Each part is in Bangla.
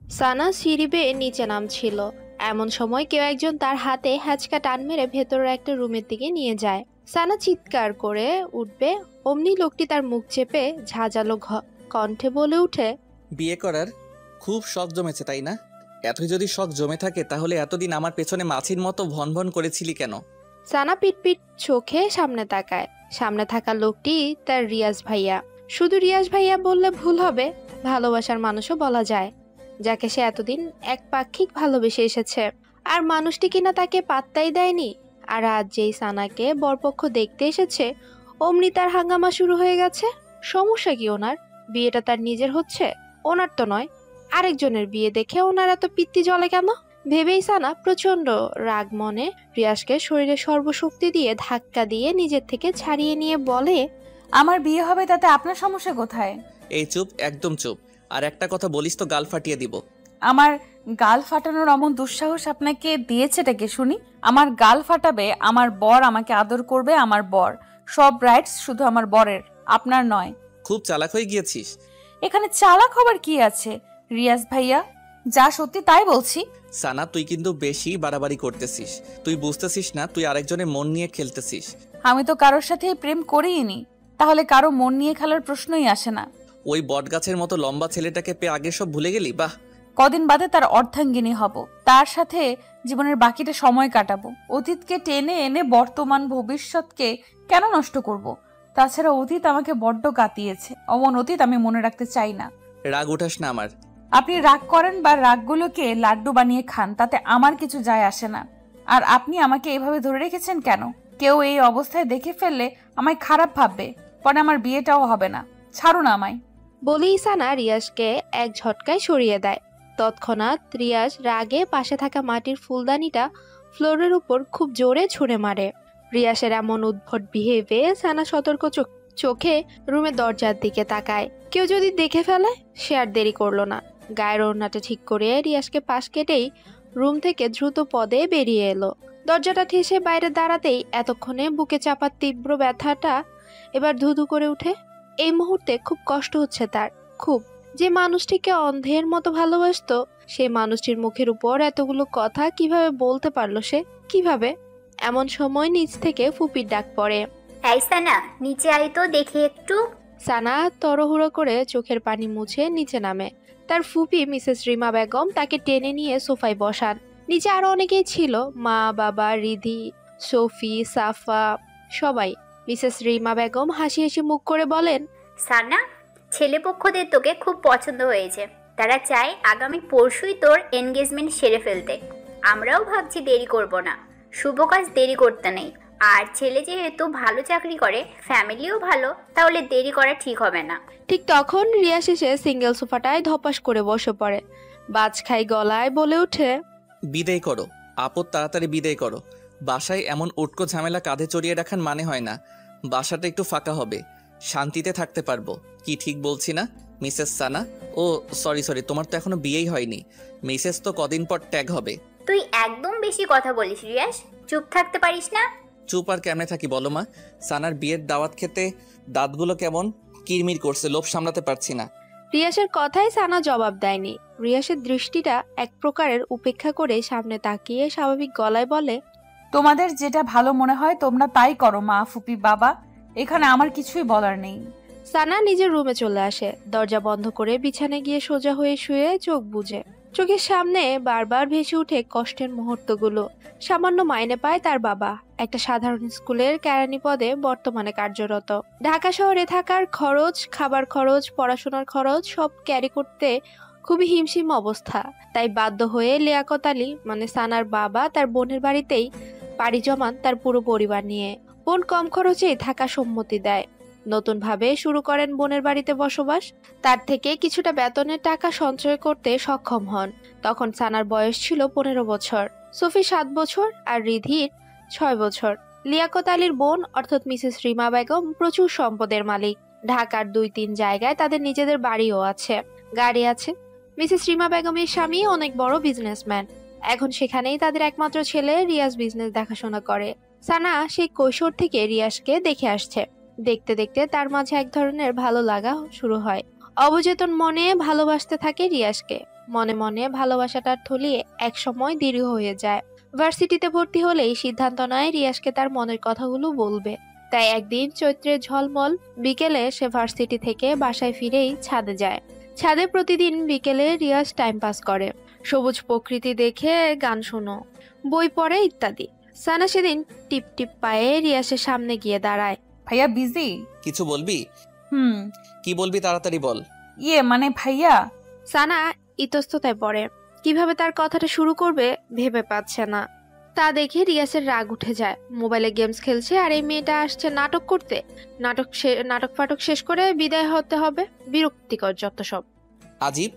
সানা সিঁড়ি বেয়ে নিচে নামছিল। এমন সময় কেউ একজন তার হাতে হ্যাচকা টান মেরে ভেতরের একটা রুমের দিকে নিয়ে যায়। সানা চিৎকার করে উঠবে, অমনি লোকটি তার মুখ চেপে ঝাঁঝালো কণ্ঠে বলে উঠে, বিয়ে করার খুব শখ জমেছে তাই না? এতই যদি শখ জমে থাকে তাহলে এতদিন আমার পেছনে মাছির মতো ভন ভন করেছিলি কেন? সানা পিটপিট চোখে সামনে তাকায়। সামনে থাকা লোকটি তার রিয়াজ ভাইয়া। শুধু রিয়াজ ভাইয়া বললে ভুল হবে, ভালোবাসার মানুষও বলা যায়, যাকে সে এতদিন একপাক্ষিক ভালোবেসে এসেছে। আর মানুষটি কিনা তাকে পাত্তাই দেয়নি। আর আজ যেই সানাকে বরপক্ষ দেখতে এসেছে, অমনি তার হাঙ্গামা শুরু হয়ে গেছে। সমস্যা কি ওনার? বিয়েটা তার নিজের হচ্ছে, ওনার তো নয়। আরেকজনের বিয়ে দেখে ওনার এত পিত্তি জ্বলে কেন? ভেবেই সানা প্রচন্ড রাগ মনে রিয়াজকে শরীরে সর্বশক্তি দিয়ে ধাক্কা দিয়ে নিজের থেকে ছাড়িয়ে নিয়ে বলে, আমার বিয়ে হবে তাতে আপনার সমস্যা কোথায়? এই চুপ, একদম চুপ। আর একটা কথা বলিস তো গাল ফাটিয়ে দিব। আমার গাল ফাটানোর অমন দুঃসাহস আপনাকে দিয়েছেটা কে শুনি? আমার গাল ফাটাবে আমার বর, আমাকে আদর করবে আমার বর। সব রাইটস শুধু আমার বরের, আপনার নয়। খুব চালাক হয়ে গিয়েছিস। এখানে চালাক হবার কি আছে রিয়াজ ভাইয়া? যা সত্যি তাই বলছি। সানা, তুই কিন্তু বেশি বাড়াবাড়ি করতেছিস। তুই বুঝতেছিস না তুই আরেকজনের মন নিয়ে খেলতেছিস। আমি তো কারোর সাথে প্রেম করিনি, তাহলে কারো মন নিয়ে খেলার প্রশ্নই আসে না। ওই বটগাছের মতো লম্বা ছেলেটাকে পেয়ে আগে সব ভুলে গেলি? বাহ! কদিন বাদে তার অর্ধাঙ্গিনী হব, তার সাথে জীবনের বাকিটা সময় কাটাবো। অতীতকে টেনে এনে বর্তমান ভবিষ্যৎকে কেন নষ্ট করব? তাছাড়া অতীত আমাকে বড্ড কাতিয়েছে, অমন অতীত আমি মনে রাখতে চাই না। রাগ উঠাস না আমার। আপনি রাগ করেন বা রাগগুলোকে লাড্ডু বানিয়ে খান, তাতে আমার কিছু যায় আসে না। আর আপনি আমাকে এভাবে ধরে রেখেছেন কেন? কেউ এই অবস্থায় দেখে ফেললে আমায় খারাপ ভাববে, পরে আমার বিয়েটাও হবে না। ছাড়ুন আমায়। বলেই সানা রিয়াজকে এক ঝটকায় সরিয়ে দেয়। তৎক্ষণাৎ রিয়াজ রাগে পাশে থাকা মাটির ফুলদানিটা ফ্লোরের উপর খুব জোরে ছুঁড়ে মারে। রিয়াজের এমন উদ্ভট বিহেভে সানা সতর্ক চোখে রুমের দরজার দিকে তাকায়। কেউ যদি দেখে ফেলে? সে আর দেরি করলো না, গায়ের ওড়নাটা ঠিক করে রিয়াজকে পাশ কেটেই রুম থেকে দ্রুত পদে বেরিয়ে এলো। দরজাটা ঠেসে বাইরে দাঁড়াতেই এতক্ষণে বুকে চাপা তীব্র ব্যথাটা এবার ধুধু করে উঠে। এই মুহূর্তে খুব কষ্ট হচ্ছে তার, খুব। যে মানুষটিকে অন্ধের মতো ভালোবাসতো, সেই মানুষটির মুখের উপর এতগুলো কথা কিভাবে বলতে পারলো সে? কিভাবে? এমন সময় নিচ থেকে ফুপির ডাক পড়ে, এই সানা, নিচে আয় তো দেখি একটু। সানা তড়হুড়ো করে চোখের পানি মুছে নিচে নামে। তার ফুপি মিসেস রিমা বেগম তাকে টেনে নিয়ে সোফায় বসান। নিচে আরো অনেকেই ছিল, মা, বাবা, রিধি, সোফি, সাফা, সবাই। মিসেস রিমা বেগম হাসি হাসি মুখ করে বলেন, সানা, ছেলেপক্ষদের তোকে খুব পছন্দ হয়েছে। তারা চায় আগামী পরশুই তোর এনগেজমেন্ট সেরে ফেলতে। আমরাও ভাবছি দেরি করব না। শুভ কাজ দেরি করতে নেই। আর ছেলে যেহেতু ভালো চাকরি করে, ফ্যামিলিও ভালো, তাহলে দেরি করা ঠিক হবে না। ঠিক তখন রিয়া শেষে সিঙ্গেল সোফাটায় ধপাস করে বসে পড়ে। বাজ খাই গলায় বলে ওঠে, বিদায় করো আপদ, তাড়াতাড়ি বিদায় করো। বাসায় এমন উটকো ঝামেলা কাঁধে চড়িয়ে রাখার মানে হয় না। বাসাটা একটু ফাঁকা হবে, শান্তিতে থাকতে পারবো। কি ঠিক বলছি না মিসেস সানা? ও সরি, তোমার তো এখনো বিয়েই হয়নি। মিসেস তো কদিন পর ট্যাগ হবে। তুই একদম বেশি কথা বলিস রিয়াস, চুপ থাকতে পারিস না? চুপ আর কেমনে থাকি বলো মা? সানার বিয়ের দাওয়াত খেতে দাঁতগুলো কেমন কিরমির করছে, লোভ সামলাতে পারছি না। রিয়াসের কথায় সানা জবাব দেয়নি। রিয়াসের দৃষ্টিটা এক প্রকারের উপেক্ষা করে সামনে তাকিয়ে স্বাভাবিক গলায় বলে, তোমাদের যেটা ভালো মনে হয় তোমরা তাই করো মা, ফুপি, বাবা। এখানে আমার কিছুই বলার নেই। সানা নিজের রুমে চলে আসে। দরজা বন্ধ করে বিছানায় গিয়ে সোজা হয়ে শুয়ে চোখ বুজে। চোখের সামনে বারবার ভেসে উঠে কষ্টের মুহূর্তগুলো। সামান্য মাইনে পায় তার বাবা, একটা সাধারণ স্কুলের কেরানি পদে বর্তমানে কার্যরত। ঢাকা শহরে থাকার খরচ, খাবার খরচ, পড়াশোনার খরচ সব ক্যারি করতে খুবই হিমশিম অবস্থা। তাই বাধ্য হয়ে লিয়াকত আলী মানে সানার বাবা তার বোনের বাড়িতেই পাড়ি জমান তার পুরো পরিবার নিয়ে। বোন কম খরচেই থাকা সম্মতি দেয়। নতুন ভাবে শুরু করেন বোনের বাড়িতে বসবাস। তার থেকে কিছুটা বেতনের টাকা সঞ্চয় করতে সক্ষম হন। তখন সানার বয়স ছিল 15 বছর, সোফি 7 বছর আর রিধির 6 বছর। লিয়াকত আলীর বোন অর্থাৎ মিসেস রিমা বেগম প্রচুর সম্পদের মালিক। ঢাকার 2-3 জায়গায় তাদের নিজেদের বাড়িও আছে, গাড়ি আছে। মিসেস রিমা বেগমের স্বামী অনেক বড় বিজনেসম্যান। এখন সেখানেই তাদের একমাত্র ছেলে রিয়াজ বিজনেস দেখাশোনা করে। সানা সেই কৈশোর থেকে রিয়াজকে দেখে আসছে। দেখতে দেখতে তার মাঝে এক ধরনের ভালো লাগা শুরু হয়। অবচেতন মনে ভালোবাসতে থাকে রিয়াজকে। মনে মনে ভালোবাসাটার থলি একসময় দীর্ঘ হয়ে যায়। ভার্সিটিতে ভর্তি হলেই সিদ্ধান্ত নেয় রিয়াজকে তার মনের কথাগুলো বলবে। তাই একদিন চৈত্রের ঝলমল বিকেলে সে ভার্সিটি থেকে বাসায় ফিরেই ছাদে যায়। ছাদে প্রতিদিন বিকেলে রিয়াজ টাইম পাস করে, সবুজ প্রকৃতি দেখে, গান শোনো, বই পড়ে ইত্যাদি। সানা সেদিন টিপ টিপ পায়ে রিয়াজের সামনে গিয়ে দাঁড়ায়। ভাইয়া বিজি? কিছু বলবি? হুম। কি বলবি তাড়াতাড়ি বল। মানে ভাইয়া। সানা ইতস্ততায় পড়ে, কিভাবে তার কথাটা শুরু করবে ভেবে পাচ্ছে না। তা দেখে রিয়াসের রাগ উঠে যায়। মোবাইলে গেমস খেলছে আর এই মেয়েটা আসছে নাটক করতে। নাটক ফাটক শেষ করে বিদায় হতে হবে। বিরক্তিকর যত সব। আজীব।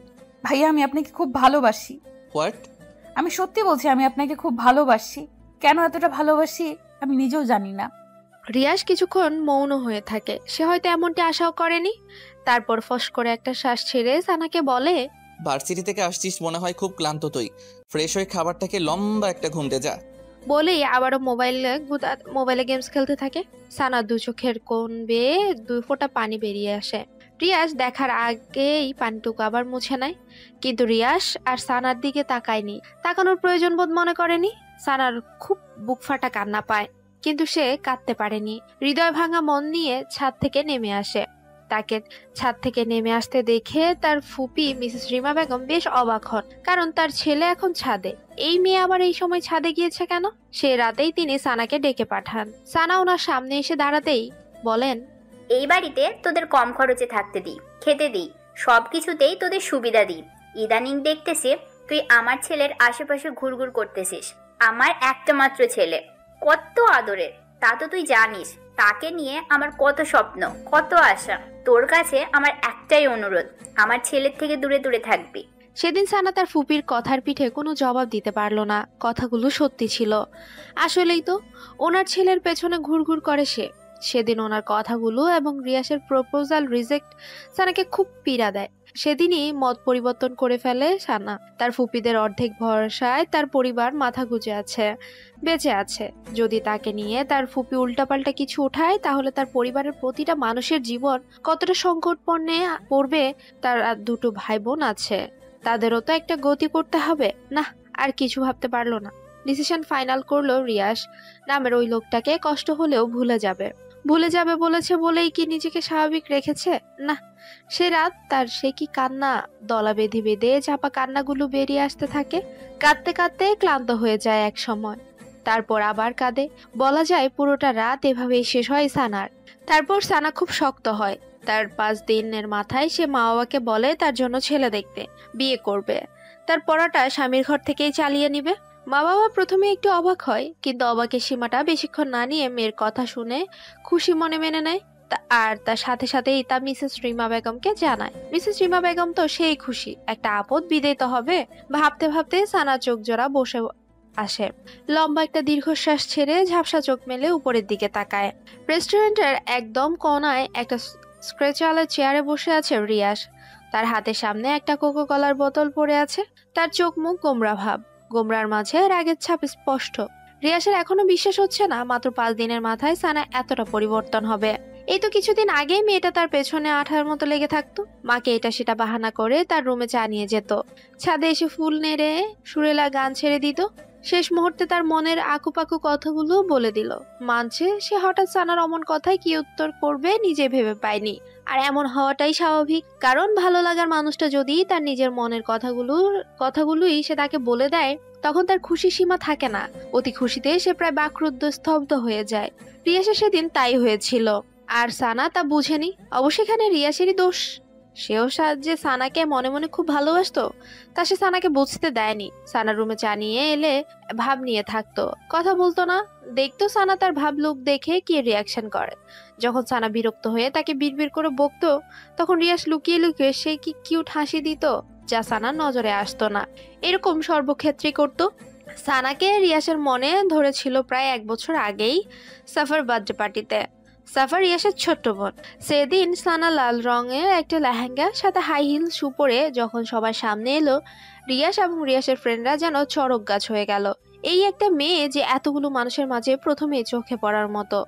ভাইয়া আমি আপনাকে খুব ভালোবাসি। হোয়াট? আমি সত্যি বলছি, আমি আপনাকে খুব ভালোবাসি। কেন এতটা ভালোবাসি আমি নিজেও জানি না। রিয়াস কিছুক্ষণ মৌন হয়ে থাকে। সে হয়তো এমনটি আশাও করেনি। তারপর ফস করে একটা শ্বাস ছেড়ে সানাকে বলে, ভার্সিটি থেকে আসছিস মনে হয় খুব ক্লান্ত তুই। ফ্রেশ হয়ে খাবারটাকে লম্বা একটা ঘুম দে যা। বলেই আবারও মোবাইলে গেমস খেলতে থাকে। সানা দু চোখের কোণ বেয়ে 2 ফোঁটা পানি বেরিয়ে আসে। রিয়াস দেখার আগেই পানিটুকু আবার মুছে নেয়। কিন্তু রিয়াস আর সানার দিকে তাকায়নি, তাকানোর প্রয়োজন বোধ মনে করেনি। সানার খুব বুক ফাটা কান্না পায়, কিন্তু সে কাঁদতে পারেনি। হৃদয় ভাঙা মন নিয়ে ছাদ থেকে নেমে আসে। তাকে ছাদ থেকে নেমে আসতে দেখে তার ফুপি মিসেস রিমা বেগম বেশ অবাক হন, কারণ তার ছেলে এখন ছাদে। এই মেয়ে আবার এই সময় ছাদে গিয়েছে কেন? সে রাতেই তিনি সানাকে ডেকে পাঠান। সানা ওনার সামনে এসে দাঁড়াতেই বলেন, এই বাড়িতে তোদের কম খরচে থাকতে দিই, খেতে দিই, সব কিছুতেই তোদের সুবিধা দিই। ইদানিং দেখতেছি তুই আমার ছেলের আশেপাশে ঘুরঘুর করতেছিস। আমার একটা মাত্র ছেলে, কত আদরের, তা তো তুই জানিস। তাকে নিয়ে আমার কত স্বপ্ন, কত আশা। তোর কাছে আমার একটাই অনুরোধ, আমার ছেলের থেকে দূরে দূরে থাকবি। সেদিন সানা তার ফুপির কথার পিঠে কোনো জবাব দিতে পারল না। কথাগুলো সত্যি ছিল। আসলেই তো ওনার ছেলের পেছনে ঘুরঘুর করে সে। সেদিন ওনার কথাগুলো এবং রিয়াসের প্রপোজাল রিজেক্ট সানাকে খুব পীড়া দেয়। সেদিনই মত পরিবর্তন করে ফেলে সানা। তার ফুপিদের অর্ধেক ভরসায় তার পরিবার মাথা গুঁজে আছে, বেঁচে আছে। যদি তাকে নিয়ে তার ফুপি উল্টাপাল্টা কিছু উঠায়, তাহলে তার পরিবারের প্রতিটা মানুষের জীবন কতটা সংকটপূর্ণে পড়বে। তার আর 2 ভাই বোন আছে, তাদেরও তো একটা গতি করতে হবে। না, আর কিছু ভাবতে পারলো না। ডিসিশন ফাইনাল করলো রিয়াস নামের ওই লোকটাকে কষ্ট হলেও ভুলে যাবে বলেছে বলেই কি নিজেকে স্বাভাবিক রেখেছে? না, সে রাত তার সে কি কান্না, দলা বেঁধে বেঁধে চাপা কান্নাগুলো বেরিয়ে আসতে থাকে। কাঁদতে কাঁদতে ক্লান্ত হয়ে যায় এক সময়, তারপর আবার কাঁদে। বলা যায় পুরোটা রাত এভাবেই শেষ হয় সানার। তারপর সানা খুব শক্ত হয়। তার 5 দিনের মাথায় সে মা বাবাকে বলে তার জন্য ছেলে দেখতে, বিয়ে করবে, তার পড়াটা স্বামীর ঘর থেকেই চালিয়ে নিবে। মা বাবা প্রথমে একটু অবাক হয়, কিন্তু অবাকের সীমাটা বেশিক্ষণ না নিয়ে মেয়ের কথা শুনে খুশি মনে মেনে নেয়। আর তার সাথে সাথেই তা মিসেস রিমা বেগমকে জানায়। মিসেস রিমা বেগম তো সেই খুশি, একটা আপদ বিদেয় তো হবে। ভাবতে ভাবতে সানা চোখ জোড়া বসে আসে। লম্বা একটা দীর্ঘশ্বাস ছেড়ে ঝাপসা চোখ মেলে উপরের দিকে তাকায়। রেস্টুরেন্টের একদম কোনায় একটা স্ক্রেচালের চেয়ারে বসে আছে রিয়াস। তার হাতের সামনে একটা কোকো কলার বোতল পড়ে আছে। তার চোখ মুখ গোমরা ভাব, গোমরার মাঝে রাগের ছাপ স্পষ্ট। রিয়াসের এখনো বিশ্বাস হচ্ছে না মাত্র 5 দিনের মাথায় সানা এতটা পরিবর্তন হবে। এই তো কিছুদিন আগেই মেয়েটা তার পেছনে আঠার মতো লেগে থাকতো। মাকে এটা সেটা বাহানা করে তার রুমে চা নিয়ে যেত, ছাদে এসে ফুল নেড়ে সুরেলা গান ছেড়ে দিত। শেষ মুহূর্তে তার মনের আকুপাকু কথাগুলো বলে দিল। মানছে সে হঠাৎ সানার অমন কথায় কি উত্তর করবে নিজে ভেবে পায়নি। আর এমন হওয়াটাই স্বাভাবিক, কারণ ভালো লাগার মানুষটা যদি তার নিজের মনের কথাগুলোই সে তাকে বলে দেয়, তখন তার খুশি সীমা থাকে না। অতি খুশিতে সে প্রায় বাকরুদ্ধ স্তব্ধ হয়ে যায়। রিয়াসের সেদিন তাই হয়েছিল, আর সানা তা বুঝেনি। অবশ্য এখানে রিয়াসেরই দোষ। সেও যে সানাকে মনে মনে খুব ভালোবাসতো, তা সে সানাকে বুঝতে দেয়নি। সানার রুমে চা নিয়ে এলে ভাব নিয়ে থাকতো, কথা বলতো না। দেখতো সানা তার ভাব লোক দেখে কি রিয়াকশন করে। যখন সানা বিরক্ত হয়ে তাকে বিড়বিড় করে বকতো, তখন রিয়াস লুকিয়ে লুকিয়ে সে কি কিউট হাসি দিত, যা সানার নজরে আসতো না। এরকম সর্বক্ষেত্রেই করতো। সানাকে রিয়াসের মনে ধরেছিল প্রায় 1 বছর আগেই সাফার বার্থডে পার্টিতে। সাফার রিয়াসের ছোট্ট বোন। সেদিন সানা লাল রঙের একটা লেহেঙ্গা সাথে হাই হিল শু পরে যখন সবার সামনে এলো, রিয়াস এবং রিয়াসের ফ্রেন্ডরা যেন চড়ক গাছ হয়ে গেল। এই একটা মেয়ে যে এতগুলো মানুষের মাঝে প্রথমে চোখে পড়ার মতো।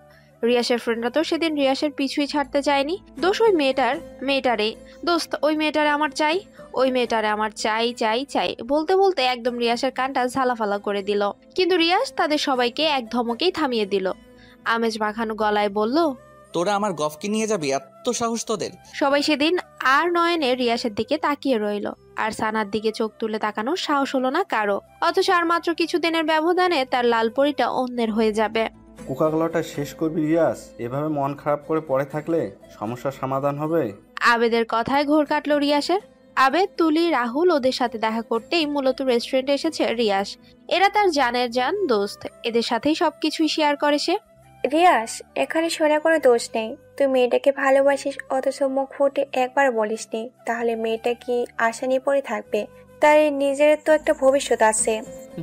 রিয়াসের ফ্রেন্ডরা তো সেদিন রিয়াসের পিছুই ছাড়তে চায়নি। দোষ ওই মেয়েটারে। দোস্ত ওই মেয়েটারে আমার চাই, ওই মেয়েটারে আমার চাই চাই চাই বলতে বলতে একদম রিয়াসের কানটা ঝালাফালা করে দিল। কিন্তু রিয়াস তাদের সবাইকে এক ধমকেই থামিয়ে দিল। আমেজ মাখানো গলায় বলল, তোরা আমার গফকে নিয়ে যাবি? এত সাহস তোদের? সবাই সেদিন আর নয়নে রিয়াসের দিকে তাকিয়ে রইল, আর সানার দিকে চোখ তুলে তাকানোর সাহস হলো না কারো। অথচ আর মাত্র কিছুদিনের ব্যবধানে তার লাল পরিটা অন্যের হয়ে যাবে। কোকাকোলাটা শেষ করবি রিয়াস? এভাবে মন খারাপ করে পড়ে থাকলে সমস্যার সমাধান হবে? আবেদের কথায় ঘোর কাটলো রিয়াসের। আবেদ, তুলি, রাহুল ওদের সাথে দেখা করতেই মূলত রেস্টুরেন্টে এসেছে রিয়াস। এরা তার জানের জান দোস্ত, এদের সাথেই সবকিছুই শেয়ার করে সে। রিয়াস, এখানে সোনা কোনো দোষ নেই। তুই মেয়েটাকে ভালোবাসিস অথচ মুখ ফুটে একবার বলিসনি, তাহলে মেয়েটা কি আশা নিয়ে পড়ে থাকবে? তার নিজের তো একটা ভবিষ্যৎ আছে।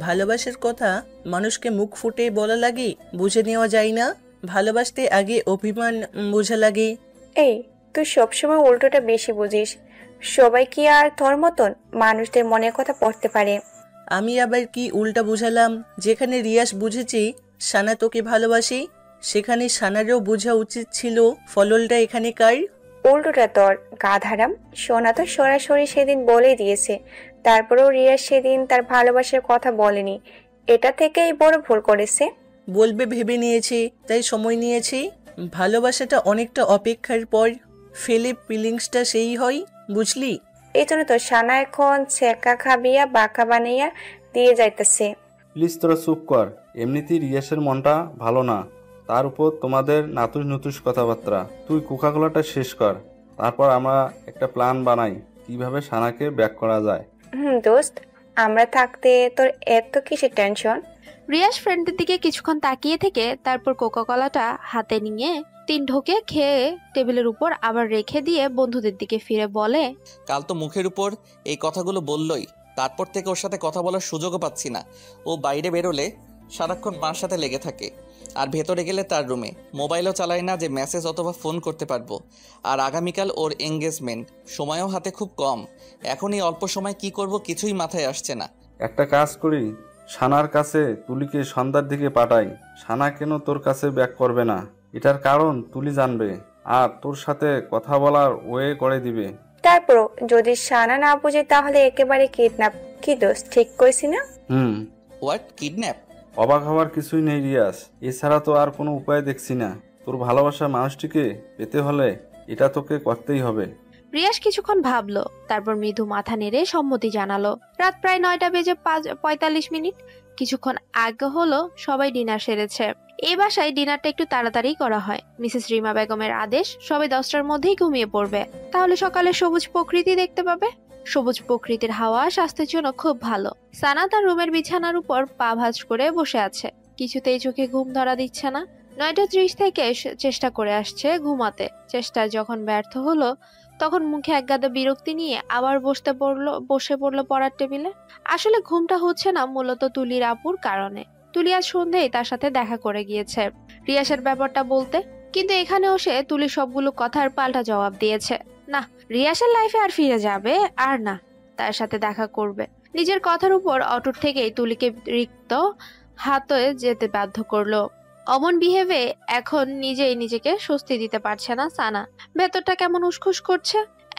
ভালোবাসার কথা মানুষকে মুখ ফুটে বলা লাগে, বুঝে নেওয়া যায় না? ভালোবাসতে আগে অভিমান বোঝা লাগে। এই, তুই সবসময় উল্টোটা বেশি বুঝিস। সবাই কি আর তোর মতন মানুষদের মনের কথা পড়তে পারে? আমি আবার কি উল্টা বুঝালাম? যেখানে রিয়াস বুঝেছি সানা তোকে ভালোবাসি, সেখানে সানারও বোঝা উচিত ছিল ফললটা এখানে কার। উল্টোটা তোর, গাধারাম। সোনা তো সরাসরি সেদিন বলেই দিয়েছে, তারপরেও রিয়াস সেদিন তার ভালোবাসার কথা বলেনি। এটা থেকেই বড় ভুল করেছে। বলবে ভেবে নিয়েছি, তাই সময় নিয়েছি। ভালোবাসাটা অনেকটা অপেক্ষার পর ফেলে ফিলিংসটা সেই হয়, বুঝলি? এই জন্য তো সানা এখন ছেঁকা খাবিয়া বাঁকা বানাইয়া দিয়ে যাইতেছে। প্লিজ তোরা চুপ কর। এমনিতেই রিয়াসের মনটা ভালো না, তার উপর তোমাদের নাতুস নুতুস কথাবার্তা। তুই কোকাকোলাটা শেষ কর, তারপর আমরা একটা প্ল্যান বানাই কিভাবে সানাকে ব্যাক করা যায়। দোস্ত, আমরা থাকতে তোর এত কিসের টেনশন? রিয়াস ফ্রেন্ডের দিকে কিছুক্ষণ তাকিয়ে থেকে তারপর কোকা কলাটা হাতে নিয়ে 3 ঢোকে খেয়ে টেবিলের উপর আবার রেখে দিয়ে বন্ধুদের দিকে ফিরে বলে, কাল তো মুখের উপর এই কথাগুলো বললই, তারপর থেকে ওর সাথে কথা বলার সুযোগও পাচ্ছি না। ও বাইরে বেরোলে সারাক্ষণ মার সাথে লেগে থাকে, আর ভেতরে গেলে তার রুমে। মোবাইলও চালায় না যে মেসেজ অথবা ফোন করতে পারবো। আর আগামীকাল ওর এঙ্গেজমেন্ট, সময়ও হাতে খুব কম। এখন এই অল্প সময় কি করব কিছুই মাথায় আসছে না। একটা কাজ করি, সানার কাছে তুলিকে সন্ধ্যার দিকে পাঠাই। সানা কেন তোর কাছে ব্যাক করবে না এটার কারণ তুলি জানবে, আর তোর সাথে কথা বলার ওয়ে করে দিবে। তারপর যদি সানা না বুঝে তাহলে একেবারে কিডন্যাপ। কি দোস্ত, ঠিক কইছি না? What, kidnap? অবাক হওয়ার কিছুই নেই রিয়াস, এছাড়া তো আর কোনো উপায় দেখছি না। তোর ভালোবাসার মানুষটিকে পেতে হলে এটা তোকে করতেই হবে। রিয়াস কিছুক্ষণ ভাবলো, তারপর মৃদু মাথা নেড়ে সম্মতি জানালো। রাত প্রায় 9টা বেজে 45 মিনিট। কিছুক্ষণ আগে হলো সবাই ডিনার সেরেছে। এই বাসায় ডিনারটা একটু তাড়াতাড়ি করা হয়। মিসেস রিমা বেগমের আদেশ সবাই 10টার মধ্যেই ঘুমিয়ে পড়বে, তাহলে সকালে সবুজ প্রকৃতি দেখতে পাবে। সবুজ প্রকৃতির হাওয়া স্বাস্থ্যের জন্য খুব ভালো। সানা তার রুমের বিছানার উপর পা ভাঁজ করে বসে আছে, কিছুতেই চোখে ঘুম ধরা দিচ্ছে না। 9:30 থেকে চেষ্টা করে আসছে ঘুমাতে। চেষ্টায় যখন ব্যর্থ হলো তখন মুখে একগাদা বিরক্তি নিয়ে আবার বসে পড়লো পড়ার টেবিলে। আসলে ঘুমটা হচ্ছে না মূলত তুলির আপুর কারণে। তুলি আজ সন্ধ্যায় তার সাথে দেখা করে গিয়েছে রিয়াসের ব্যাপারটা বলতে, কিন্তু এখানেও সে তুলির সবগুলো কথার পাল্টা জবাব দিয়েছে। না, রিয়াসের লাইফে আর ফিরে যাবে আর না, তার সাথে দেখা করবে। নিজের কথার উপর অটুট থেকেই তুলিকে রিক্ত হাতে যেতে বাধ্য করলো। অমন বিহেভে এখন নিজেই নিজেকে স্বস্তি দিতে পারছে না সানা। ভেতরটা কেমন উসখুস করছে।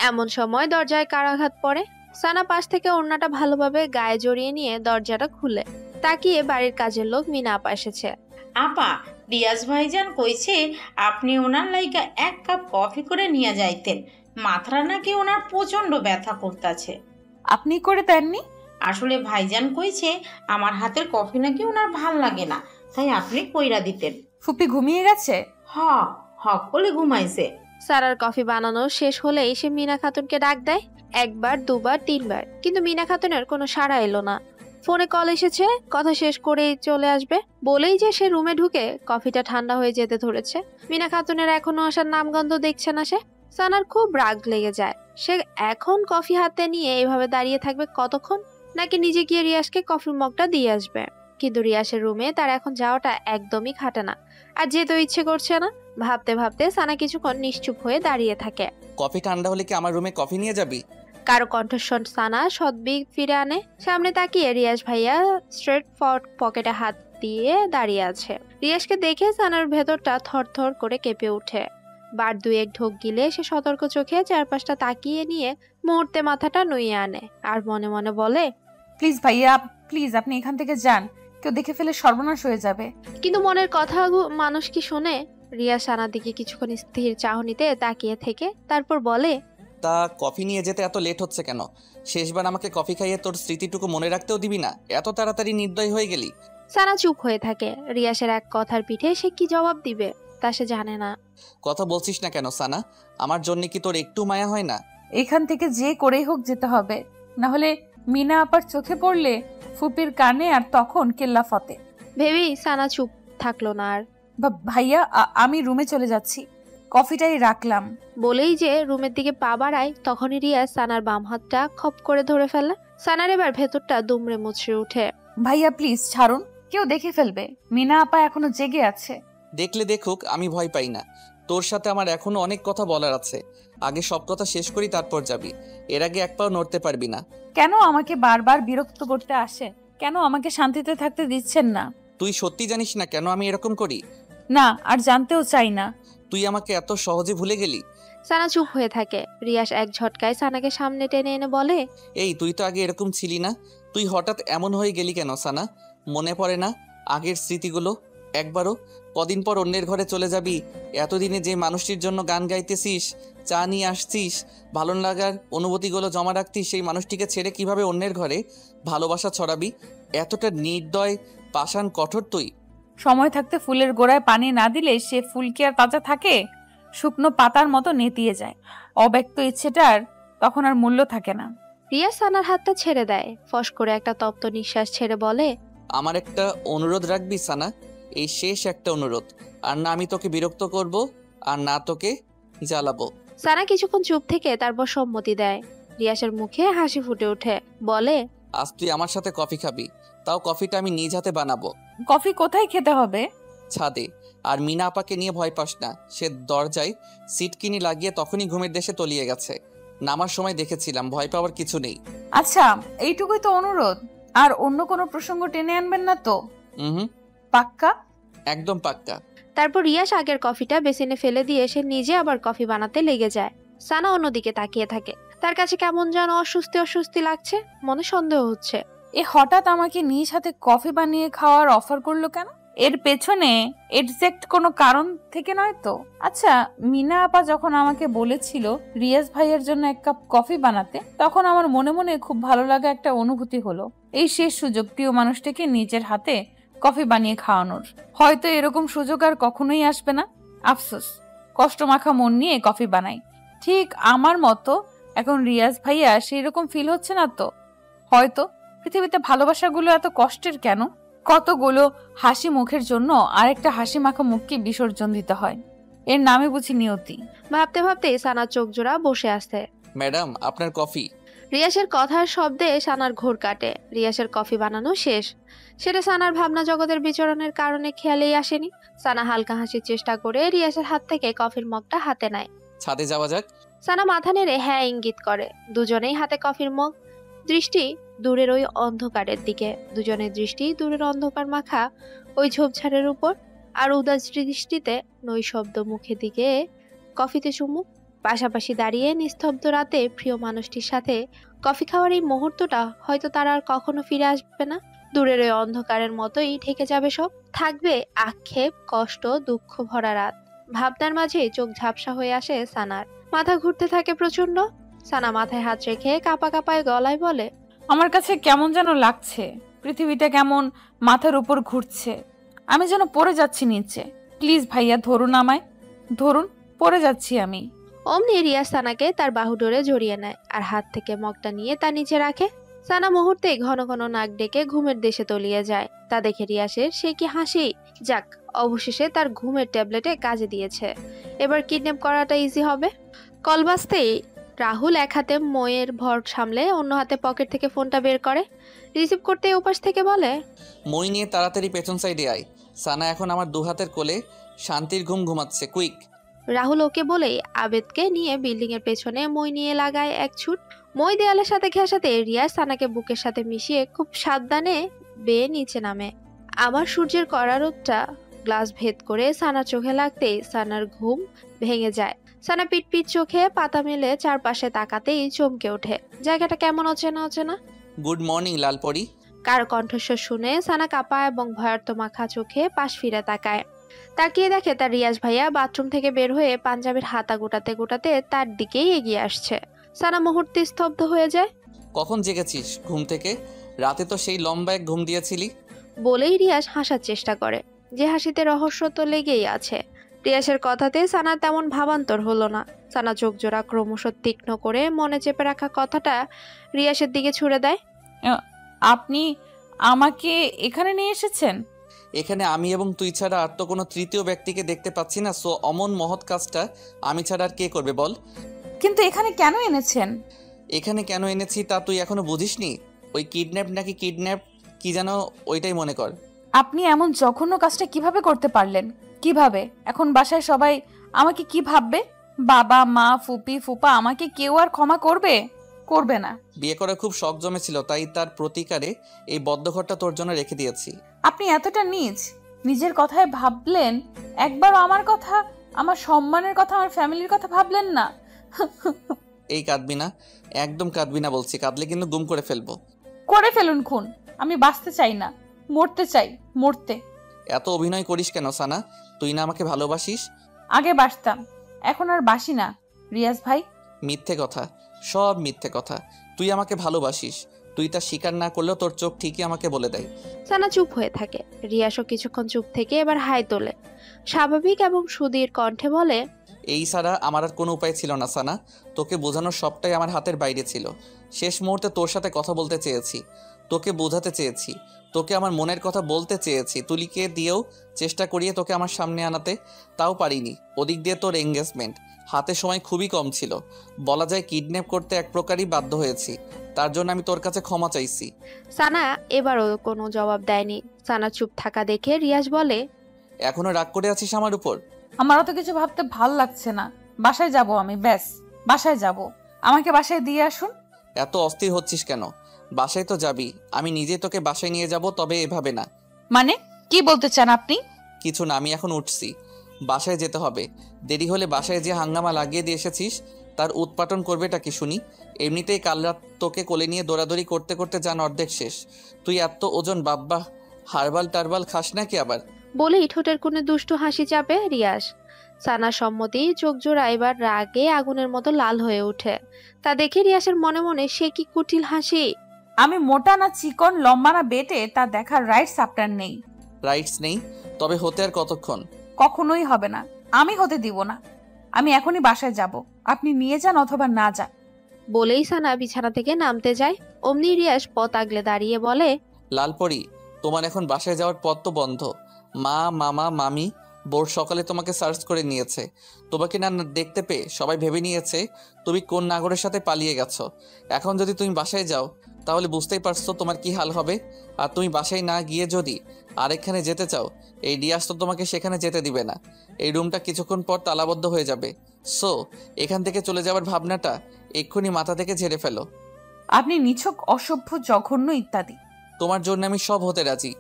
এমন সময় দরজায় কারাঘাত পড়ে। সানা পাশ থেকে ওড়নাটা ভালোভাবে গায়ে জড়িয়ে নিয়ে দরজাটা খুলে তাকিয়ে বাড়ির কাজের লোক মিনা আপা এসেছে। আপা, রিয়াজ ভাইজান কইছে আপনি ওনার লাইগা 1 কাপ কফি করে নিয়ে যাইতেন। মাথাটা নাকি ওনার প্রচন্ড ব্যথা করতেছে। আপনি করে দেননি? আসলে ভাইজান কইছে আমার হাতের কফি নাকি ওনার ভাল লাগে না, তাই আপনি কইরা দিতেন। ফুপি ঘুমিয়ে গেছে? হক বলে ঘুমাইছে। সারার কফি বানানো শেষ হলেই সে মিনা খাতুনকে ডাক দেয়। 1 বার 2 বার 3 বার, কিন্তু মিনা খাতুনের কোনো সাড়া এলো না। ফোনে কল এসেছে, কথা শেষ করেই চলে আসবে বলেই যে সে রুমে ঢুকে কফিটা ঠান্ডা হয়ে যেতে ধরেছে। মিনা খাতুনের এখনো আসার নামগন্ধ দেখছে না সে। সানার খুব রাগ লেগে যায়। সে এখন কফি হাতে নিয়ে এভাবে দাঁড়িয়ে থাকবে কতক্ষণ, নাকি নিজে গিয়ে রিয়াসকে কফির মগটা দিয়ে আসবে। কিন্তু রিয়াসের রুমে তার এখন যাওয়াটা একদমই খাটে না, আর যেতেও ইচ্ছে করছে না। ভাবতে ভাবতে সানা কিছুক্ষণ নিশ্চুপ হয়ে দাঁড়িয়ে থাকে। কফি ঠান্ডা হলে কি আমার রুমে কফি নিয়ে যাবি? কারো কণ্ঠস্বর সানা সদ্বিক ফিরে আনে। সামনে তাকিয়ে রিয়াজ ভাইয়া স্ট্রেট পকেটে হাত দিয়ে দাঁড়িয়ে আছে। রিয়াজকে দেখে সানার ভেতরটা থরথর করে কেঁপে ওঠে। বার দুয়েক ঢোক গিলে সে সতর্ক চোখে চারপাশটা তাকিয়ে নিয়ে মুহূর্তে মাথাটা নুইয়ে আনে আর মনে মনে বলে, প্লিজ ভাইয়া, প্লিজ আপনি এখান থেকে যান, কেউ দেখে ফেলে সর্বনাশ হয়ে যাবে। কিন্তু মনের কথা মানুষ কি শোনে? রিয়া সানার দিকে কিছুক্ষণ স্থির চাহনিতে তাকিয়ে থেকে তারপর বলে, তা কফি নিয়ে যেতে এত লেট হচ্ছে কেন? শেষবার আমাকে কফি খাইয়ে তোর স্মৃতিটুকু মনে রাখতেও দিবি না? এত তাড়াতাড়ি নির্দয় হয়ে গেলি? সানা চুপ হয়ে থাকে। রিয়াসের এক কথার পিঠে সে কি জবাব দিবে তা সে জানে না। কথা বলছিস না কেন সানা? আমার জন্য কি তোর একটু মায়া হয় না? এখান থেকে যে করেই হোক যেতে হবে, না হলে মিনা আপার চোখে পড়লে ফুপির কানে আর তখন কেল্লা ফতে। ভেবেই সানা চুপ থাকলো না আর। ভাইয়া আমি রুমে চলে যাচ্ছি, কফিটাই রাখলাম। বলেই যে রুমের দিকে পা বাড়ায় তখনই রিয়াজ সানার বাম হাতটা খপ করে ধরে ফেলে। সানার এবার ভেতরটা দুমড়ে মুচড়ে উঠে। ভাইয়া প্লিজ ছাড়ুন, কেউ দেখে ফেলবে, মিনা আপা এখনো জেগে আছে। দেখলে দেখুক, আমি ভয় পাই না। তোর সাথে আমার এখনো অনেক কথা বলার আছে। আগে সব কথা শেষ করি তারপর যাবি। এর আগে এক পাও নড়তে পারবি না। কেন আমাকে বারবার বিরক্ত করতে আসে? কেন আমাকে শান্তিতে থাকতে দিচ্ছেন না? তুই সত্যি জানিস না কেন আমি এরকম করি? না, আর জানতেও চাই না। তুই আমাকে এত সহজে ভুলে গেলি? সানা চুপ হয়ে থাকে। রিয়াজ এক ঝটকায় সানাকে সামনে টেনে এনে বলে, এই তুই তো আগে এরকম ছিলি না। তুই হঠাৎ এমন হয়ে গেলি কেন সানা? মনে পড়ে না আগের স্মৃতিগুলো একবারও? কদিন পর অন্যের ঘরে চলে যাবি। এতদিনে যে মানুষটির জন্য গান গাইতেছিস, চা নিয়ে আসছিস, ভালো লাগার অনুভূতিগুলো জমা রাখতিস, সেই মানুষটিকে ছেড়ে কিভাবে অন্যের ঘরে ভালোবাসা ছড়াবি? এতটা নির্দয়, পাষাণ, কঠোর তুই। সময় থাকতে ফুলের গোড়ায় পানি না দিলে সে ফুল কি আর তাজা থাকে? শুকনো পাতার মতো নেতিয়ে যায়। অব্যক্ত ইচ্ছেটার তখন আর মূল্য থাকে না। রিয়াজ সানার হাতটা ছেড়ে দেয়। ফস করে একটা তপ্ত নিঃশ্বাস ছেড়ে বলে, আমার একটা অনুরোধ রাখবি সানা? এই শেষ একটা অনুরোধ। আর না আমি তোকে বিরক্ত করব, আর না তোকে জ্বালাবো। সানা কিছুক্ষণ চুপ থেকে তারপর সম্মতি দেয়। রিয়াসের মুখে হাসি ফুটে ওঠে, বলে, আজ তুই আমার সাথে কফি খাবি, তাও কফিটা আমি নিজ হাতে বানাবো। কফি কোথায় খেতে হবে? ছাদে। আর মিনা আপাকে নিয়ে ভয় পাস না, সে দরজায় সিটকিনি লাগিয়ে তখনই ঘুমের দেশে তলিয়ে গেছে। নামার সময় দেখেছিলাম, ভয় পাওয়ার কিছু নেই। আচ্ছা, এইটুকুই তো অনুরোধ? আর অন্য কোনো প্রসঙ্গ টেনে আনবেন না তো? হুম, পাক্কা? একদম পাক্কা। তারপর রিয়াস আগের কফিটা বেসিনে ফেলে দিয়ে সে নিজে আবার কফি বানাতে লেগে যায়। সানা অন্যদিকে তাকিয়ে থাকে। তার কাছে কেমন যেন অস্বস্তি অস্বস্তি লাগছে, মনে সন্দেহ হচ্ছে। এ হঠাৎ আমাকে নিজ হাতে কফি বানিয়ে খাওয়ার অফার করলো কেন? এর পেছনে এক্সাক্ট কোনো কারণ থেকে নয় তো? আচ্ছা, মিনা আপা যখন আমাকে বলেছিল রিয়াজ ভাইয়ের জন্য এক কাপ কফি বানাতে, তখন আমার মনে মনে খুব ভালো লাগা একটা অনুভূতি হলো। এই শেষ সুযোগ প্রিয় মানুষটাকে নিজের হাতে কফি বানিয়ে খাওয়ানোর। হয়তো এরকম সুযোগ আর কখনোই আসবে না। আফসোস, কষ্টমাখা মন নিয়ে কফি বানাই। ঠিক আমার মতো এখন রিয়াজ ভাইয়া সেই রকম ফিল হচ্ছে না তো? হয়তো পৃথিবীতে ভালোবাসাগুলো এত কষ্টের কেন? কতগুলো হাসি মুখের জন্য আরেকটা হাসি মাখা মুখকে বিসর্জন দিতে হয়। এর নামে বুঝি নিয়তি। ভাবতে ভাবতে সানার চোখ জোড়া বসে আসে। ম্যাডাম, আপনার কফি। রিয়াসের কথার শব্দে সানার ঘোর কাটে। রিয়াসের কফি বানানো শেষ। সেটা সানার ভাবনা জগতের বিচরণের কারণে খেয়ালেই আসেনি। সানা হালকা হাসির চেষ্টা করে রিয়াসের হাত থেকে কফির মগটা হাতে নেয়। ছাদে যাওয়া যাক। সানা মাথা নেড়ে হ্যাঁ ইঙ্গিত করে। দুজনেই হাতে কফির মগ, দৃষ্টি দূরের ওই অন্ধকারের দিকে। দুজনের দৃষ্টি দূরের অন্ধকার মাখা ওই ঝোপঝাড়ের উপর। আর উদাস দৃষ্টিতে নৈশব্দ মুখে দিকে কফিতে চুমুক। পাশাপাশি দাঁড়িয়ে নিস্তব্ধ রাতে প্রিয় মানুষটির সাথে কফি খাওয়ার এই মুহূর্তটা হয়তো তারা আর কখনো ফিরে আসবে না। দূরের ওই অন্ধকারের মতোই ঢেকে যাবে সব। থাকবে আক্ষেপ, কষ্ট, দুঃখ ভরা রাত। ভাবনার মাঝে চোখ ঝাপসা হয়ে আসে সানার। মাথা ঘুরতে থাকে প্রচন্ড। সানা মাথায় হাত রেখে কাঁপা কাঁপায় গলায় বলে, আমার কাছে কেমন যেন লাগছে। পৃথিবীটা কেমন মাথার উপর ঘুরছে। আমি যেন পড়ে যাচ্ছি নিচে। প্লিজ ভাইয়া ধরুন আমায়, ধরুন, পড়ে যাচ্ছি আমি। অমনি রিয়াজ সানাকে তার বাহু ডোরে জড়িয়ে নেয় আর হাত থেকে মগটা নিয়ে তার নিচে রাখে। সানা মুহূর্তে ঘন ঘন নাক ডেকে ঘুমের দেশে তলিয়ে যায়। তা দেখে রিয়াসের সে কি হাসি। যাক, অবশেষে তার ঘুমের ট্যাবলেটে কাজে দিয়েছে। এবার কিডন্যাপ করাটা ইজি হবে। কল বাজতেই রাহুল এক হাতে মইয়ের ভর সামলে অন্য হাতে পকেট থেকে ফোনটা বের করে। রিসিভ করতে ওপাশ থেকে বলে, মই নিয়ে তাড়াতাড়ি পেছন সাইডে আয়। সানা এখন আমার দু হাতের কোলে শান্তির ঘুম ঘুমাচ্ছে, কুইক। রাহুল ওকে বলেই আবেদকে নিয়ে বিল্ডিং এর পেছনে মই নিয়ে লাগায় এক ছুট। মই দেয়ালের সাথে ঘেঁষাতে রিয়াজ সানাকে বুকের সাথে মিশিয়ে খুব সাবধানে বেয়ে নিচে নামে। আমার সূর্যের কড়া রোদটা গ্লাস ভেদ করে সানার চোখে লাগতেই সানার ঘুম ভেঙে যায়। সানা পিটপিট চোখে পাতা মেলে চারপাশে তাকাতেই চমকে ওঠে। জায়গাটা কেমন অচেনা অচেনা। Good morning Lalpari. কার কণ্ঠস্বর শুনে সানা কাপা এবং ভয়ার্ত মাখা চোখে পাশ ফিরে তাকায়। তাকিয়ে দেখে তার রিয়াজ ভাইয়া বাথরুম থেকে বের হয়ে পাঞ্জাবির হাতা গোটাতে গোটাতে তার দিকেই এগিয়ে আসছে। সানা মুহূর্তে স্তব্ধ হয়ে যায়। কখন জেগেছিস ঘুম থেকে? রাতে তো সেই লম্বা এক ঘুম দিয়েছিলি। বলেই রিয়াজ হাসার চেষ্টা করে, যে হাসিতে রহস্য তো লেগেই আছে। রিয়াজের কথাতে সানা তেমন ভাবান্তর হলো না। সানা চোখ জোড়া ক্রমশ তীক্ষ্ণ করে মনে চেপে রাখা কথাটা রিয়াজের দিকে ছুড়ে দেয়। আপনি আমাকে এখানে নিয়ে এসেছেন? এখানে আমি এবং তুই ছাড়া আর তো কোনো তৃতীয় ব্যক্তিকে দেখতে পাচ্ছি না, সো অমন মহৎ কাজটা আমি ছাড়া আর কে করবে বল? কিন্তু এখানে কেন এনেছেন? এখানে কেন এনেছি তা তুই এখনো বুঝিসনি? ওই কিডন্যাপ নাকি কিডন্যাপ কি যেন, ওইটাই মনে কর। আপনি এমন জঘন্য কাজটা কিভাবে করতে পারলেন? কিভাবে? এখন বাসায় সবাই আমাকে কি ভাববে? বাবা মা ফুপি ফুপা আমাকে কেউ আর ক্ষমা করবে? করবে না। বিয়ে করার খুব শখ জমেছিল, তাই তার প্রতিকারে এই বদ্ধঘরটা তোর জন্য রেখে দিয়েছি। আপনি এতটা নীচ, নিজের কথায় ভাবলেন, একবারও আমার কথা, আমার সম্মানের কথা, আমার ফ্যামিলির কথা ভাবলেন না। এই কাঁদবি না, একদম কাঁদবি না বলছি, কাঁদলে কিন্তু গুম করে ফেলবো। করে ফেলুন খুন, আমি বাঁচতে চাই না, মরতে চাই, মরতে। এত অভিনয় করিস কেন সানা? তুই না আমাকে ভালোবাসিস? আগে বাসতাম, এখন আর বাসি না রিয়াজ ভাই। মিথ্যে কথা, সব মিথ্যে কথা। তুই আমাকে ভালোবাসিস, তুই তা স্বীকার না করলেও তোর চোখ ঠিকই আমাকে বলে দেয়। সানা চুপ হয়ে থাকে। রিয়াসও কিছুক্ষণ চুপ থেকে এবার হাই তোলে। স্বাভাবিক এবং সুধীর কণ্ঠে বলে, এই ছাড়া আমার আর কোনো উপায় ছিল না সানা। তোকে বোঝানোর সবটাই আমার হাতের বাইরে ছিল। শেষ মুহূর্তে তোর সাথে কথা বলতে চেয়েছি, তোকে বোঝাতে চেয়েছি, তোকে আমার মনের কথা বলতে চেয়েছি, তুলিকে দিয়েও চেষ্টা করিয়ে তোকে আমার সামনে আনাতে, তাও পারিনি। ওদিক দিয়ে তোর এঙ্গেজমেন্ট, হাতে সময় খুবই কম ছিল। বলা যায় কিডন্যাপ করতে এক প্রকারই বাধ্য হয়েছি। তার জন্য আমি তোর কাছে ক্ষমা চাইছি। সানা এবারও কোনো জবাব দেয়নি। সানা চুপ থাকা দেখে রিয়াজ বলে, এখনো রাগ করে আছিস আমার উপর? আমারও তো কিছু ভাবতে ভাল লাগছে না। বাসায় যাব আমি, ব্যাস বাসায় যাব। আমাকে বাসায় দিয়ে আসুন। এত অস্থির হচ্ছিস কেন? বাসায় তো যাবি, আমি নিজে তোকে বাসায় নিয়ে যাব, তবে এভাবে না। মানে কি বলতে চান আপনি? কিছু না, আমি এখন উঠছি, বাসায় যেতে হবে। দেরি হলে বাসায় যে হাঙ্গামা লাগিয়ে দিয়ে এসেছিস তার উৎপাটন করবেটা কি শুনি? এমনিতেই কাল রাত তোকে কোলে নিয়ে দৌড়াদৌড়ি করতে করতে যান অর্ধেক শেষ। তুই এত ওজন, বাব্বা, হারবাল টারবাল খাস নাকি আবার? বলেই ঠোঁটের কোণে দুষ্টু হাসি চাপে রিয়াজ। সানার সম্মতি চোখ জোড়া এবার রাগে আগুনের মতো লাল হয়ে ওঠে। তা দেখে রিয়াসের মনে মনে সে কি কুটিল হাসি। আমি মোটা না চিকন, লম্বা না বেটে, তা দেখার রাইটস আপনার নেই। রাইটস নেই? তবে হতে আর কতক্ষণ? কখনোই হবে না, আমি হতে দিব না। আমি এখনই বাসায় যাব, আপনি নিয়ে যান অথবা না যান। বলেই সানা বিছানা থেকে নামতে যায়। অমনি রিয়াস পথ আগলে দাঁড়িয়ে বলে, লালপরি, তোমার এখন বাসায় যাওয়ার পথ তো বন্ধ। মা, মামা, মামি ভোর সকালে তোমাকে সার্চ করে নিয়েছে। তোমাকে না দেখতে পেয়ে সবাই ভেবে নিয়েছে তুমি কোন নাগরের সাথে পালিয়ে গেছো। এখন যদি তুমি বাসায় যাও তাহলে বুঝতেই পারছো তোমার কি হাল হবে। আর তুমি বাসায় না গিয়ে যদি আরেকখানে যেতে চাও, এই রিয়াজ তো তোমাকে সেখানে যেতে দিবে না। এই রুমটা কিছুক্ষণ পর তালাবদ্ধ হয়ে যাবে। সো এখান থেকে চলে যাওয়ার ভাবনাটা এক্ষুনি মাথা থেকে ঝেড়ে ফেলো। আপনি নিছক, অসভ্য, জঘন্য ইত্যাদি। তোমার জন্য আমি সব হতে রাজি।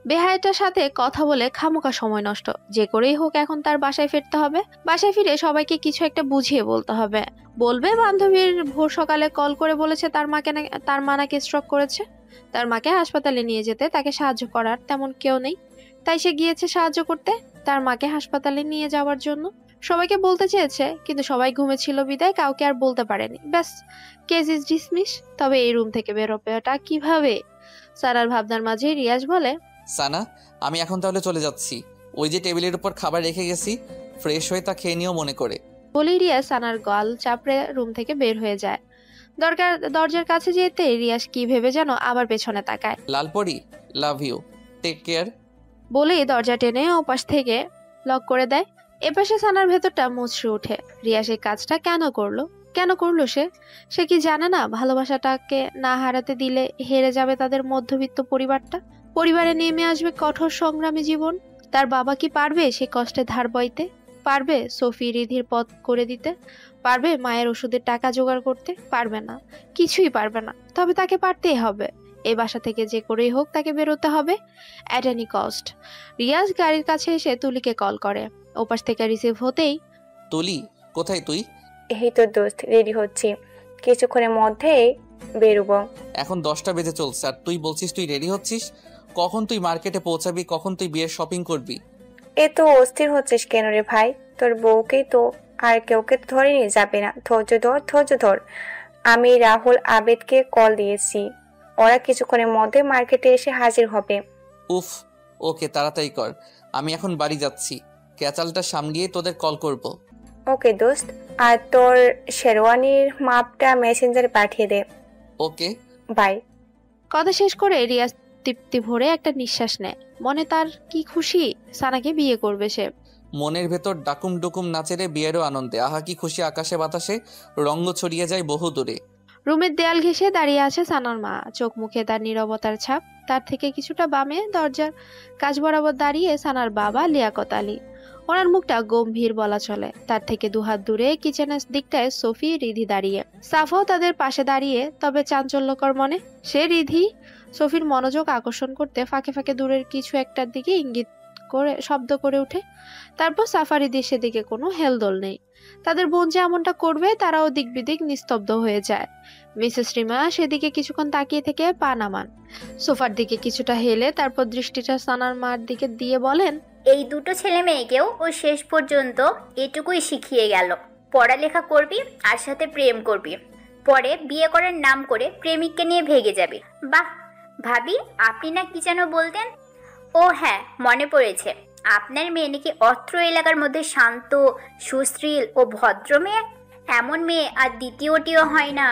বেহায়াটার সাথে কথা বলে খামোকা সময় নষ্ট। যে করেই হোক এখন তার বাসায় ফিরতে হবে। বাসায় ফিরে সবাইকে কিছু একটা বুঝিয়ে বলতে হবে। বলবে বান্ধবীর ভোর সকালে কল করে বলেছে তার মা নাকি স্ট্রোক করেছে। তার মাকে হাসপাতালে নিয়ে যেতে তাকে সাহায্য করার তেমন কেউ নেই, তাই সে গিয়েছে সাহায্য করতে তার মাকে হাসপাতালে নিয়ে যাওয়ার জন্য। সবাইকে বলতে চেয়েছে, কিন্তু সবাই ঘুমেছিল বিদায় কাউকে আর বলতে পারেনি। ব্যাস, কেস ইজ ডিসমিস। তবে এই রুম থেকে বেরোবেটা কিভাবে? সারার ভাবনার মাঝে রিয়াজ বলে, সানা, আমি এখন তাহলে চলে যাচ্ছি। ওই যে টেবিলের উপর খাবার রেখে গেছি, ফ্রেশ হয়ে তা খেয়ে নিও মনে করে। বলেই রিয়াজ সানার গাল চাপড়ে রুম থেকে বের হয়ে যায়। দরজার কাছে যেতে রিয়াজ কি ভেবে যেন আবার পেছনে তাকায়। লালপরি, লাভ ইউ, টেক কেয়ার। বলেই দরজা টেনে ওপাশ থেকে লক করে দেয়। এপাশে সানার ভেতরটা মুচড়ে ওঠে। রিয়াজ এই কাজটা কেন করলো সে কি জানে না ভালোবাসাটাকে না হারাতে দিলে হেরে যাবে তাদের মধ্যবিত্ত পরিবারে নেমে আসবে কঠোর সংগ্রামী জীবন। তার বাবা কি পারবে সে কষ্টে ধার বইতে? পারবে সোফি রিধির পথ করে দিতে? পারবে মায়ের ওষুধের টাকা জোগাড় করতে? পারবে না, কিছুই পারবে না। তবে তাকে পারতেই হবে। এই বাসা থেকে যে করেই হোক তাকে বেরোতে হবে, অ্যাট এনি কস্ট। রিয়াজ গাড়ির কাছে এসে তুলিকে কল করে। ওপাশ থেকে রিসিভ হতেই, তুলি, কোথায় তুই? এই তো দোস্ত, রেডি হচ্ছি, কিছুক্ষণের মধ্যেই বেরোবো। এখন 10টা বেজে চলছে আর তুই বলছিস তুই রেডি হচ্ছিস? কখন তুই মার্কেটে পৌঁছাবি? কখন তুই বিয়ের শপিং করবি? এ তো অস্থির হচ্ছিস কেন রে ভাই? তোর বউকেই তো, আর কেউকে তো ধরে নিয়ে যাবে না। ধৈর্য ধর, ধৈর্য ধর। আমি রাহুল আবেদকে কল দিয়েছি, ওরা কিছুক্ষণের মধ্যে মার্কেটে এসে হাজির হবে। উফ, ওকে, তাড়াতাড়ি কর। আমি এখন বাড়ি যাচ্ছি, ক্যাচালটা সামলিয়ে তোদের কল করব। ওকে দোস্ত, আর তোর শেরওয়ানির মাপটা মেসেঞ্জারে পাঠিয়ে দে। ওকে। বাই। কথা শেষ করে রিয়াজ তৃপ্তি ভরে একটা নিঃশ্বাস নেয়। মনে তার কি খুশি, সানাকে বিয়ে করবে সে। মনের ভেতর ডাকুম ডুকুম নাচেরে বিয়েরও আনন্দে। আহা কি খুশি, আকাশে বাতাসে রঙ্গ ছড়িয়ে যায় বহু দূরে। রুমের দেয়াল ঘেঁষে দাঁড়িয়ে আছে সানার মা, চোখ মুখে তার নীরবতার ছাপ। তার থেকে কিছুটা বামে দরজার কাছ বরাবর দাঁড়িয়ে সানার বাবা লিয়াকত আলী। ওনার মুখটা গম্ভীর বলা চলে। তার থেকে দুহাত দূরে কিচেনের দিকটায় সোফি, রিধি দাঁড়িয়ে। সাফাও তাদের পাশে দাঁড়িয়ে, তবে চাঞ্চল্যকর মনে। সে রিধি সোফির মনোযোগ আকর্ষণ করতে ফাঁকে ফাঁকে দূরের কিছু একটার দিকে ইঙ্গিত করে শব্দ করে ওঠে। তারপর সাফারিদির সেদিকে কোনো হেলদোল নেই। তাদের বোন যে এমনটা করবে তারাও দিক বিদিক নিস্তব্ধ হয়ে যায়। মিসেস রিমা সেদিকে কিছুক্ষণ তাকিয়ে থেকে পা নামান, সোফার দিকে কিছুটা হেলে তারপর দৃষ্টিটা সানার মার দিকে দিয়ে বলেন, এই দুটো ছেলে মেয়েকেও ও শেষ পর্যন্ত এটুকুই শিখিয়ে গেল, পড়ালেখা করবি আর সাথে প্রেম করবি, পরে বিয়ে করার নাম করে প্রেমিককে নিয়ে ভেগে যাবি। বাহ ভাবি, আপনি না কি যেন বলতেন? ও হ্যাঁ, মনে পড়েছে, আপনার মেয়ে নাকি অত্র এলাকার মধ্যে শান্ত, সুশ্রীল ও ভদ্র মেয়ে। এমন মেয়ে আর দ্বিতীয়টিও হয় না।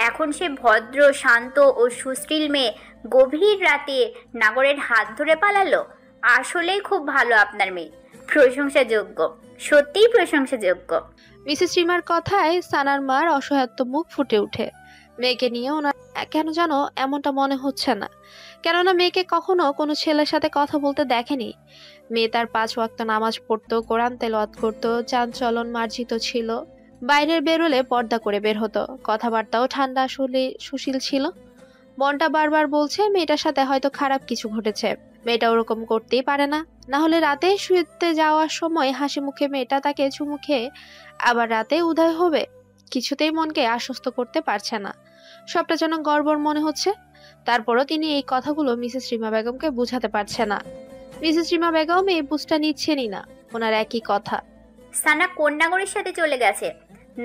এখন সে ভদ্র, শান্ত ও সুশ্রীল মেয়ে গভীর রাতে নাগরের হাত ধরে পালালো। আসলেই খুব ভালো আপনার মেয়ে, প্রশংসাযোগ্য, সত্যিই প্রশংসাযোগ্য। মিসেস রিমার কথায় সানার মার অসহায়ত্ব মুখ ফুটে ওঠে। মেয়েকে নিয়ে ওনার কেন যেন এমনটা মনে হচ্ছে না, কেননা মেয়েকে কখনো কোনো ছেলের সাথে কথা বলতে দেখেনি। মেয়ে তার 5 ওয়াক্ত নামাজ পড়তো, কোরআন তেলাওয়াত করতো, চালচলন মার্জিত ছিল, বাইরের বেরোলে পর্দা করে বের হতো, কথাবার্তাও ঠান্ডা সুশীল ছিল। মনটা বারবার বলছে মেয়েটার সাথে হয়তো খারাপ কিছু ঘটেছে। মেয়েটা ওরকম করতেই পারে না, না হলে রাতে শুতে যাওয়ার সময় হাসি মুখে মেয়েটা তাকে চুমু খেয়ে আবার রাতে উদয় হবে। কিছুতেই মনকে আশ্বস্ত করতে পারছে না, সবটা যেন গড়বড় মনে হচ্ছে। তারপরও তিনি এই কথাগুলো মিসেস রিমা বেগমকে বুঝাতে পারছে না। মিসেস রিমা বেগম এই বুঝটা নিচ্ছেনই না, ওনার একই কথা। সানা কন্যাগরের সাথে চলে গেছে,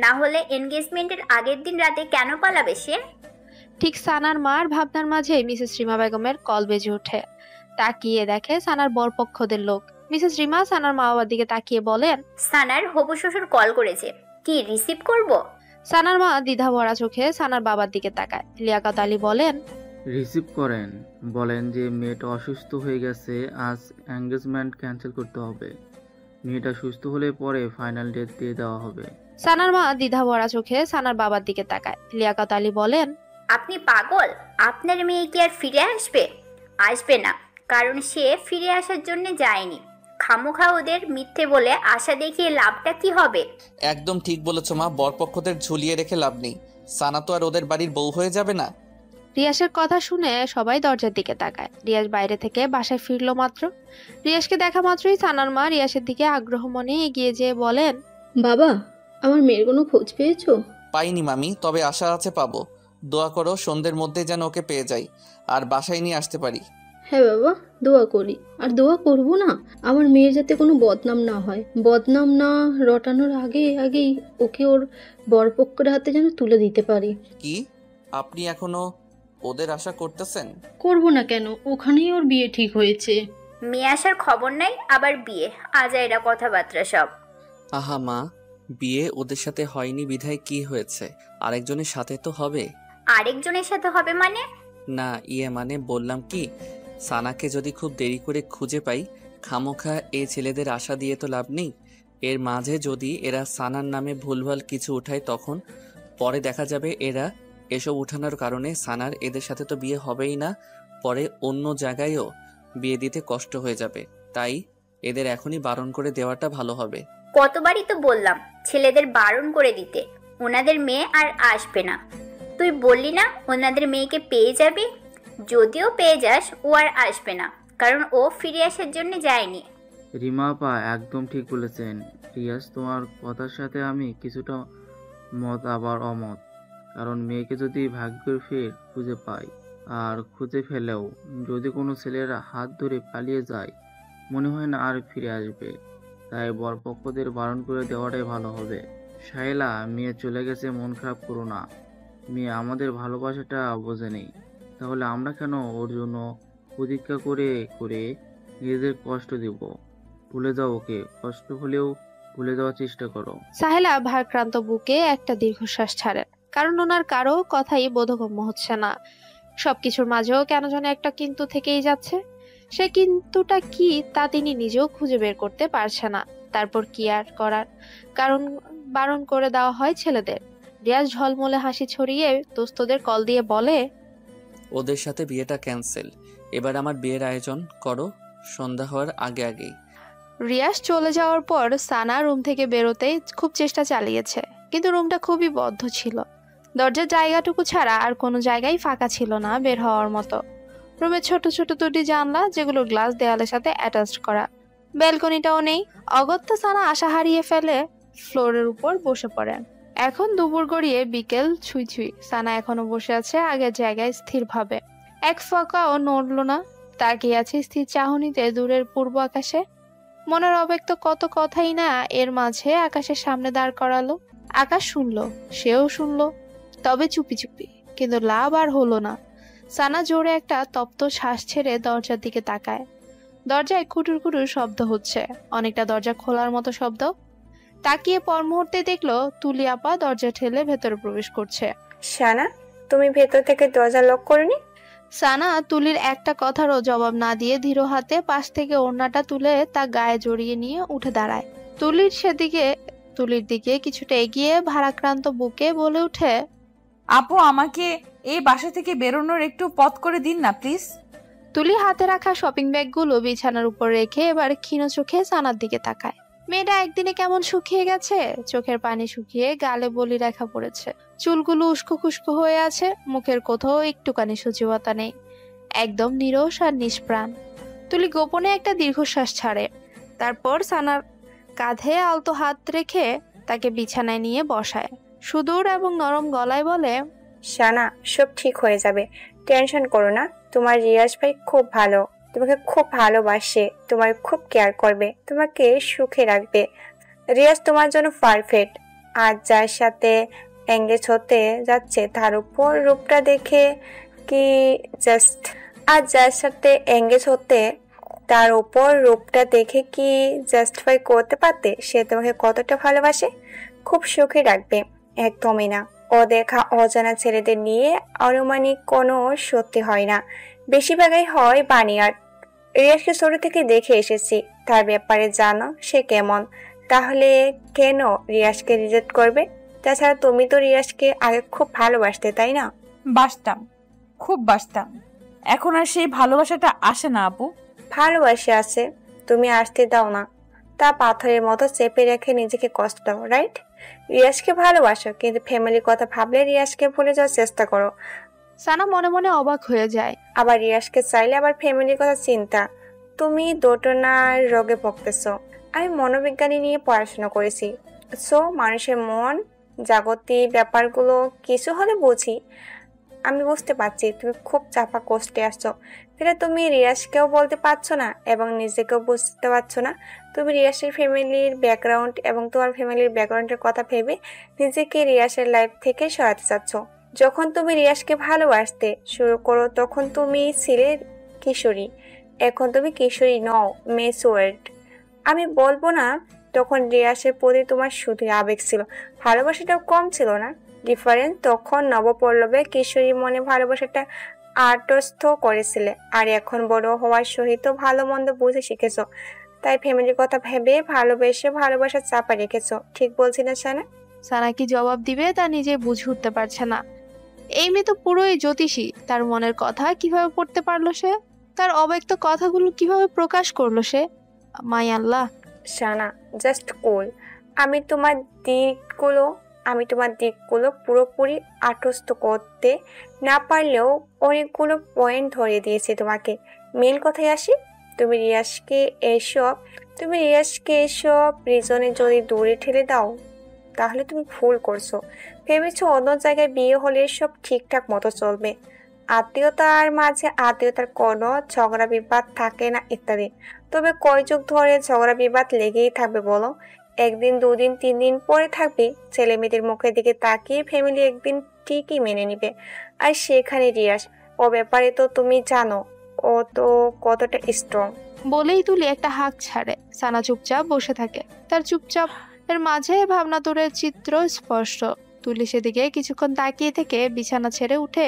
না হলে এনগেজমেন্টের আগের দিন রাতে কেন পালাবে সে? ঠিক সানার মার ভাবনার মাঝে মিসেস রিমা বেগমের কল বেজে ওঠে। তাকিয়ে দেখে সানার বরপক্ষদের লোক। মিসেস রিমা সানার মা বাবার দিকে তাকিয়ে বলেন, সানার হবু শ্বশুর কল করেছে, কি রিসিভ করব? সানার মা দ্বিধা ভরা চোখে সানার বাবার দিকে তাকায়। লিয়াকত আলী বলেন, রিসিভ করেন, বলেন যে মেয়েটা অসুস্থ হয়ে গেছে, আজ এঙ্গেজমেন্ট ক্যান্সেল করতে হবে, মেয়েটা সুস্থ হলে পরে ফাইনাল ডেট দিয়ে দেওয়া হবে। সানার মা দ্বিধা ভরা চোখে সানার বাবার দিকে তাকায়। লিয়াকত আলী বলেন, আপনি পাগল? আপনার মেয়ে কি আর ফিরে আসবে? আসবে না, কারণ সে ফিরে আসার জন্য যায়নি। খামোখা ওদের মিথ্যে বলে আশা দেখিয়ে লাভটা কি হবে? একদম ঠিক বলেছ মা, বরপক্ষদের ঝুলিয়ে রেখে লাভ নেই। সানা তো আর ওদের বাড়ির বউ হয়ে যাবে না। রিয়াসের কথা শুনে সবাই দরজার দিকে তাকায়। রিয়াস বাইরে থেকে বাসায় ফিরলো মাত্র। রিয়াসকে দেখা মাত্রই সানার মা রিয়াসের দিকে আগ্রহ মনে এগিয়ে যেয়ে বলেন, বাবা, আমার মেয়ের কোনো খোঁজ পেয়েছো? পাইনি মামি, তবে আশা আছে পাবো। দোয়া করো সন্ধ্যের মধ্যে যেন ওকে পেয়ে যাই আর বাসায় নিয়ে আসতে পারি। হ্যাঁ বাবা, দোয়া করি, আর দোয়া করবো না আমার মেয়ের যাতে কোনো বদনাম না হয়। বদনাম না রটানোর আগেই ওকে ওর বরপক্ষের হাতে যেন তুলে দিতে পারি। কি আপনি এখনো ওদের আশা করতেছেন? করবো না কেন, ওখানেই ওর বিয়ে ঠিক হয়েছে। মেয়ে আসার খবর নাই, আবার বিয়ে, আজাইরা কথাবার্তা সব। আহা মা, বিয়ে ওদের সাথে হয়নি বিধায় কি হয়েছে? আরেকজনের সাথে তো হবে। আরেকজনের সাথে হবে মানে? না মানে বললাম কি, সানাকে যদি খুব দেরি করে খুঁজে পাই, খামোখা এই ছেলেদের আশা দিয়ে তো লাভ নেই। এর মাঝে যদি এরা সানার নামে ভুলভাল কিছু উঠায়, তখন পরে দেখা যাবে এরা এসব উঠানোর কারণে সানার এদের সাথে তো বিয়ে হবেই না, পরে অন্য জায়গায়ও বিয়ে দিতে কষ্ট হয়ে যাবে। তাই এদের এখনই বারণ করে দেওয়াটা ভালো হবে। কতবারই তো বললাম ছেলেদের বারণ করে দিতে, ওনাদের মেয়ে আর আসবে না। তুই বললি না ওনাদের মেয়েকে পেয়ে যাবি, যদিও পেয়ে যাস, ও আর আসবে না, কারণ ও ফিরে আসার জন্য যায়নি। রিমা আপা একদম ঠিক বলেছেন। রিয়াজ, তোমার কথার সাথে আমি কিছুটা মত আবার অমত। কারণ মেয়েকে যদি ভাগ্যের ফের খুঁজে পাই, আর খুঁজে ফেলেও যদি কোনো ছেলের হাত ধরে পালিয়ে যায়, মনে হয় না আর ফিরে আসবে। তাই বরপক্ষদের বারণ করে দেওয়াটাই ভালো হবে। শায়লা, মেয়ে চলে গেছে, মন খারাপ করো না। মেয়ে আমাদের ভালোবাসাটা বোঝেনি, তাহলে আমরা কেন ওর জন্য প্রতীক্ষা করে করে নিজেদের কষ্ট দিব? ভুলে যাও ওকে, কষ্ট হলেও ভুলে যাওয়ার চেষ্টা করো। সাহেলা ভারাক্রান্ত বুকে একটা দীর্ঘশ্বাস ছাড়েন, কারণ ওনার কারো কথাই বোধগম্য হচ্ছে না। সবকিছুর মাঝেও কেন যেন একটা কিন্তু থেকেই যাচ্ছে। সে কিন্তুটা কি তা তিনি নিজেও খুঁজে বের করতে পারছে না। তারপর কি আর করার, কারণ বারণ করে দেওয়া হয় ছেলেদের। রিয়াজ ঝলমলে হাসি ছড়িয়ে দোস্তদের কল দিয়ে বলে, ওদের সাথে বিয়েটা ক্যান্সেল। এবার আমার বিয়ের আয়োজন করো সন্ধ্যা হওয়ার আগে আগেই। রিয়াজ চলে যাওয়ার পর সানা রুম থেকে বেরোতে খুব চেষ্টা চালিয়েছে, কিন্তু রুমটা খুবই বদ্ধ ছিল। দরজার জায়গাটুকু ছাড়া আর কোনো জায়গায় ফাঁকা ছিল না বের হওয়ার মতো। রুমে ছোট ছোট দুটি জানলা, যেগুলো গ্লাস দেওয়ালের সাথে অ্যাটাচড করা। ব্যালকনিটাও নেই। অগত্যা সানা আশা হারিয়ে ফেলে ফ্লোরের উপর বসে পড়েন। এখন দুপুর গড়িয়ে বিকেল ছুঁই ছুঁই। সানা এখনো বসে আছে আগের জায়গায় স্থিরভাবে, এক ফোঁকাও নড়ল না। তাকিয়ে আছে স্থির চাহনিতে দূরের পূর্ব আকাশে। মনের অব্যক্ত কত কথাই না এর মাঝে আকাশের সামনে দাঁড় করালো। আকাশ শুনলো, সেও শুনলো, তবে চুপি চুপি, কিন্তু লাভ আর হলো না। সানা জোরে একটা তপ্ত শ্বাস ছেড়ে দরজার দিকে তাকায়। দরজায় কুটুর কুটুর শব্দ হচ্ছে, অনেকটা দরজা খোলার মতো শব্দ। তাকিয়ে পর মুহূর্তে দেখলো তুলি আপা দরজা ঠেলে ভেতরে প্রবেশ করছে। শানা, তুমি ভেতর থেকে দরজা লক করনি? সানা তুলির একটা কথারও জবাব না দিয়ে ধীর হাতে পাশ থেকে ওড়নাটা তুলে তা গায়ে জড়িয়ে নিয়ে উঠে দাঁড়ায়। তুলির দিকে কিছুটা এগিয়ে ভারাক্রান্ত বুকে বলে উঠে, আপু, আমাকে এই বাসা থেকে বেরোনোর একটু পথ করে দিন না প্লিজ। তুলি হাতে রাখা শপিং ব্যাগগুলো বিছানার উপর রেখে এবার ক্ষীণ চোখে সানার দিকে তাকায়। মেয়েটা একদিনে কেমন শুকিয়ে গেছে। চোখের পানি শুকিয়ে গালে বলি রেখা পড়েছে, চুলগুলো উস্কো খুস্কো হয়ে আছে, মুখের কোথাও একটুখানি সজীবতা নেই, একদম নিরস আর নিষ্প্রাণ। তুলি গোপনে একটা দীর্ঘশ্বাস ছাড়ে, তারপর সানার কাঁধে আলতো হাত রেখে তাকে বিছানায় নিয়ে বসায়। সুদূর এবং নরম গলায় বলে, শানা, সব ঠিক হয়ে যাবে, টেনশন করো না। তোমার রিয়াজ ভাই খুব ভালো, তোমাকে খুব ভালোবাসে, তোমার খুব কেয়ার করবে, তোমাকে সুখে রাখবে। রিয়াজ তোমার জন্য পারফেক্ট। আর যার সাথে এঙ্গেজ হতে যাচ্ছে তার উপর রূপটা দেখে কি জাস্ট তার উপর রূপটা দেখে কি জাস্টিফাই করতে পারতে সে তোমাকে কতটা ভালোবাসে? খুব সুখে রাখবে, একদমই না। অদেখা অজানা ছেলেদের নিয়ে আনুমানিক কোনো সত্যি হয় না, বেশিরভাগই হয় বানিয়ার। রিয়াজকে ছোট থেকে দেখে এসেছি, তার ব্যাপারে জানো সে কেমন। তাহলে কেন রিয়াজকে রিজেক্ট করবে? তাছাড়া তুমি তো রিয়াজকে আগে খুব ভালোবাসতে, তাই না? বাসতাম, খুব বাসতাম। এখন আর সেই ভালোবাসাটা আসে না আপু। ভালোবাসে আছে, তুমি আসতে দাও না। তা পাথরের মতো চেপে রেখে নিজেকে কষ্ট দাও, রাইট? রিয়াজকে ভালোবাসো, কিন্তু ফ্যামিলির কথা ভাবলে রিয়াজকে ভুলে যাওয়ার চেষ্টা করো। সানা মনে মনে অবাক হয়ে যায়। আবার রিয়াজকে চাইলে আবার ফ্যামিলির কথা চিন্তা। তুমি দোটনার রোগে ভুগতেছ। আমি মনোবিজ্ঞানী নিয়ে পড়াশোনা করেছি, সো মানুষের মন জাগতিক ব্যাপারগুলো কিছু হলে বুঝি। আমি বুঝতে পারছি তুমি খুব চাপা কষ্টে আসছো, সেটা তুমি রিয়াজকেও বলতে পারছো না এবং নিজেকেও বুঝতে পারছো না। তুমি রিয়াজের ফ্যামিলির ব্যাকগ্রাউন্ড এবং তোমার ফ্যামিলির ব্যাকগ্রাউন্ডের কথা ভেবে নিজেকে রিয়াজের লাইফ থেকে সরাতে চাচ্ছ। যখন তুমি রিয়াজকে ভালোবাসতে শুরু করো তখন তুমি ছিলে কিশোরী, এখন তুমি কিশোরী নও, ম্যাচিউরড। আমি বলবো না তখন রিয়াজের প্রতি তোমার শুধু আবেগ ছিল, ভালোবাসাটাও কম ছিল না। ডিফারেন্স, তখন নবপল্লবে কিশোরী মনে ভালোবাসাটা আটস্থ করেছিলে, আর এখন বড় হওয়ার সহিত ভালো মন্দ বুঝে শিখেছো, তাই ফ্যামিলির কথা ভেবে ভালোবাসা চাপা রেখেছো। ঠিক বলছি না সানা? সানা কি জবাব দিবে তা নিজে বুঝে উঠতে পারছে না। এই মেয়ে তো পুরোই জ্যোতিষী। তার মনের কথা কিভাবে পড়তে পারলো সে? তার অব্যক্ত কথাগুলো কিভাবে প্রকাশ করলো সে? মাই আল্লাহ। সানা, জাস্ট কুল। আমি তোমার দিকগুলো আমি তোমার দিকগুলো পুরোপুরি আত্মস্থ করতে না পারলেও অনেকগুলো পয়েন্ট ধরিয়ে দিয়েছি তোমাকে। মেন কথায় আসি, তুমি রিয়াজকে এসব রিজনে যদি দূরে ঠেলে দাও তাহলে তুমি ভুল করছো। ভেবেছো অন্য জায়গায় বিয়ে হলে সব ঠিকঠাক মতো চলবে, আত্মীয়তার মাঝে আত্মীয়তার কোনো ঝগড়া বিবাদ থাকে না ইত্যাদি। তবে কয় যুগ ধরে ঝগড়া বিবাদ লেগেই থাকবে বলো? একদিন, দুদিন, 3 দিন পরে থাকবে। ছেলে মেয়েদের মুখের দিকে তাকিয়ে ফ্যামিলি একদিন ঠিকই মেনে নিবে। আর সেখানে রিয়াজ, ও ব্যাপারে তো তুমি জানো, ও তো কতটা স্ট্রং। বলেই তুলি একটা হাঁক ছাড়ে। সানা চুপচাপ বসে থাকে। তার চুপচাপ এর মাঝে ভাবনা তোরের চিত্র স্পষ্ট। তুলি সেদিকে কিছুক্ষণ তাকিয়ে থেকে বিছানা ছেড়ে উঠে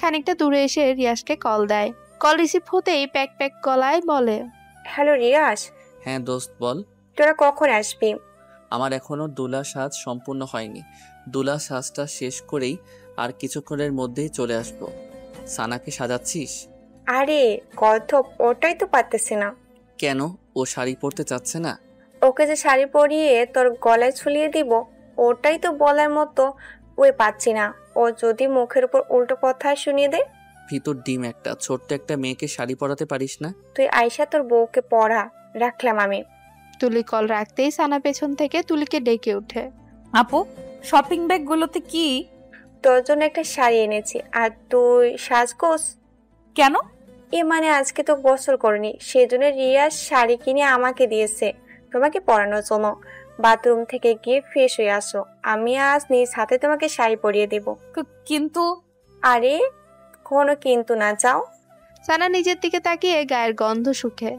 খানিকটা দূরে এসে রিয়াজকে কল দেয়। কল রিসিভ হতেই প্যাক প্যাক গলায় বলে, হ্যালো রিয়াজ, হ্যাঁ দোস্ত বল। তোরা কখন আসবি? আমার এখনো দুলা সাজ সম্পূর্ণ হয়নি। দুলা সাজটা শেষ করেই আর কিছুক্ষণের মধ্যেই চলে আসবো। সানাকে সাজাচ্ছিস? আরে গর্ধপ, ওটাই তো পারতেছি না। কেন, ও শাড়ি পরতে চাচ্ছে না? ওকে যে শাড়ি পরিয়ে তোর গলায় ঝুলিয়ে দিব, ওটাই তো বলার মতো ওই পাচ্ছি না। ও যদি মুখের উপর উল্টো কথা শুনিয়ে দেয়? ভিতর ডিম একটা, ছোট্ট একটা মেয়েকে শাড়ি পরাতে পারিস না? তুই আয়শা তোর বউকে পড়া। রাখলাম আমি। তুলি কল রাখতেই সানা পেছন থেকে তুলিকে ডেকে ওঠে। আপু, শপিং ব্যাগগুলোতে কি? তোর জন্য একটা শাড়ি এনেছি, আর তুই সাজগোস। কেন? মানে আজকে তো গোসল করিনি, সেজন্য রিয়াজ শাড়ি কিনে আমাকে দিয়েছে তোমাকে পরানোর জন্য। বাথরুম থেকে গিয়ে ফ্রেশ হয়ে আসো, আমি আজ নিজ হাতে তোমাকে শাড়ি পরিয়ে দেব। কিন্তু আরে কোনো কিন্তু না, যাও। সানা নিজের দিকে তাকিয়ে গায়ের গন্ধ শুকে।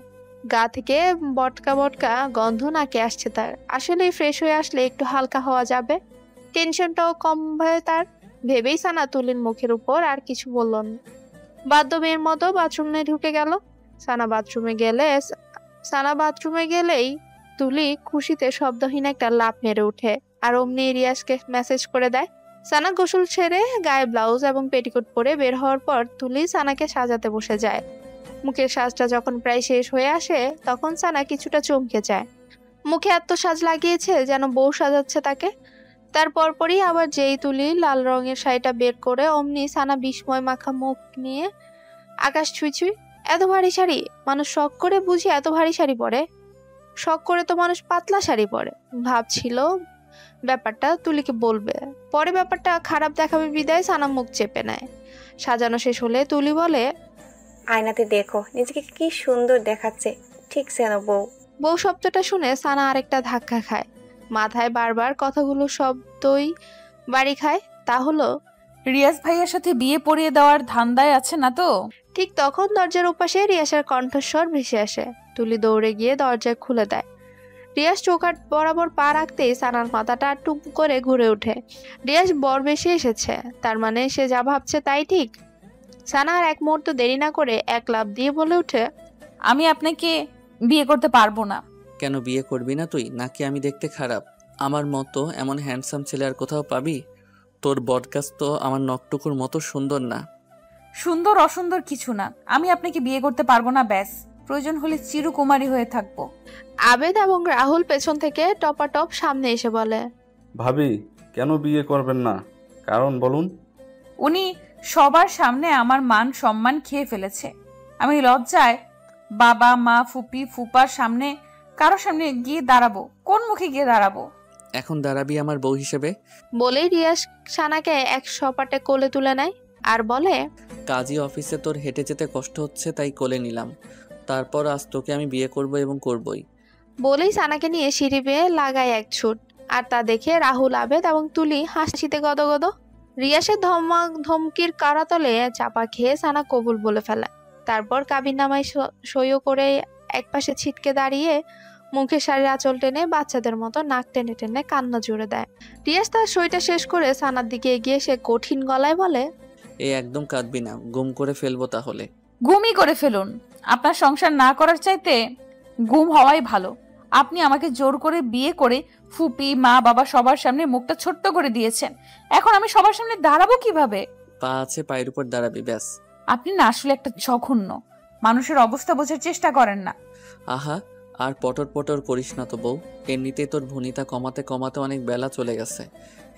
গা থেকে বটকা বটকা গন্ধ নাকে আসছে তার। আসলে ফ্রেশ হয়ে আসলে একটু হালকা হওয়া যাবে, টেনশনটাও কম হয় তার। ভেবেই সানা তুলির মুখের উপর আর কিছু বলল না। বাধ্য মেয়ের মতো বাথরুমে ঢুকে গেল। সানা বাথরুমে গেলেই তুলি খুশিতে শব্দহীন একটা লাফ মেরে উঠে আর অমনি রিয়াজকে মেসেজ করে দেয়। সানা গোসল ছেড়ে গায়ে ব্লাউজ এবং পেটিকোট পরে বের হওয়ার পর তুলি সানাকে সাজাতে বসে যায়। মুখের সাজটা যখন প্রায় শেষ হয়ে আসে তখন সানা কিছুটা চমকে যায়। মুখে এত সাজ লাগিয়েছে যেন বউ সাজাচ্ছে তাকে। তার পরপরই আবার যেই তুলি লাল রঙের শাড়িটা বের করে অমনি সানা বিস্ময় মাখা মুখ নিয়ে আকাশ ছুঁই ছুঁই। এত ভারী শাড়ি মানুষ শখ করে বুঝি এত ভারী শাড়ি পরে? শখ করে তো মানুষ পাতলা শাড়ি পরে। ভাবছিল ব্যাপারটা তুলিকে বলবে, পরে ব্যাপারটা খারাপ দেখাবে বিদায় সানা মুখ চেপে নেয়। সাজানো শেষ হলে তুলি বলে, আয়নাতে দেখো নিজেকে কি সুন্দর দেখাচ্ছে, ঠিক যেন বউ। বউ শব্দটা শুনে সানা আরেকটা ধাক্কা খায়। মাথায় বারবার কথাগুলো শব্দই বাড়ি খায়। তা হলো, রিয়াজ ভাইয়ের সাথে বিয়ে পড়িয়ে দেওয়ার ধান্দায় আছে না তো? ঠিক তখন দরজার ওপাশে রিয়াসের কণ্ঠস্বর ভেসে আসে। তুলি দৌড়ে গিয়ে দরজা খুলে দেয়। রিয়াস চৌকাঠ বরাবর পা রাখতেই সানার মাথাটা টুপ করে ঘুরে ওঠে। রিয়াস বর বেশি এসেছে, তার মানে সে যা ভাবছে তাই ঠিক। সানা আর এক মুহূর্ত দেরি না করে এক লাফ দিয়ে বলে ওঠে, আমি আপনাকে বিয়ে করতে পারবো না। কেন বিয়ে করবি না তুই? নাকি আমি দেখতে খারাপ? আমার মতো এমন হ্যান্ডসাম ছেলে আর কোথাও পাবি? তোর বডকাস তো আমার নকটুকুর মতো সুন্দর না। সুন্দর অসুন্দর কিছু না, আমি আপনাকে বিয়ে করতে পারবো না, ব্যাস। প্রয়োজন হলে চিরকুমারী হয়ে থাকবো। আবেদ এবং রাহুল পেছন থেকে টপাটপ সামনে এসে বলে, ভাবি কেন বিয়ে করবেন না? কারণ বলুন। উনি সবার সামনে আমার মান সম্মান খেয়ে ফেলেছে। আমি লজ্জায় বাবা মা ফুপি ফুপার সামনে কারো সামনে গিয়ে দাঁড়াবো? কোন মুখে গিয়ে দাঁড়াবো? এখন দাঁড়াবি আমার বউ হিসেবে। বলেই রিয়াস সানাকে এক সপাটে কোলে তুলে নেয় আর বলে, কাজী অফিসে তোর হেঁটে যেতে কষ্ট হচ্ছে তাই কোলে নিলাম। তারপর আজ তোকে আমি বিয়ে করব এবং করবই। বলেই সানাকে নিয়ে সিঁড়ি বেয়ে লাগায় এক ছুট। আর তা দেখে রাহুল, আবেদ এবং তুলি হাসিতে গদগদ। রিয়াসের ধমকির কারাতলে চাপা খেয়ে সানা কবুল বলে ফেলে। তারপর কাবিননামায় সইও করে একপাশে ছিটকে দাঁড়িয়ে মুখে শাড়ির আঁচল টেনে বাচ্চাদের মতো নাক টেনে টেনে কান্না জুড়ে দেয়। রিয়াস তার সইটা শেষ করে সানার দিকে এগিয়ে সে কঠিন গলায় বলে, একদম কাঁদবি না, গুম করে ফেলবো তাহলে। গুমই করে ফেলুন। আপনার সংসার না করার চাইতে গুম হওয়াই ভালো। আপনি আমাকে জোর করে বিয়ে করে ফুপি মা বাবা সবার সামনে মুখটা ছোট্ট করে দিয়েছেন। এখন আমি সবার সামনে দাঁড়াবো কিভাবে? পা আছে, পায়ের উপর দাঁড়াবি, ব্যাস। আপনি না আসলে একটা জঘন্য। মানুষের অবস্থা বোঝার চেষ্টা করেন না। আহা, আর পটর পটর করিস না তো বউ, এমনিতেই তোর ভনিতা কমাতে কমাতে অনেক বেলা চলে গেছে।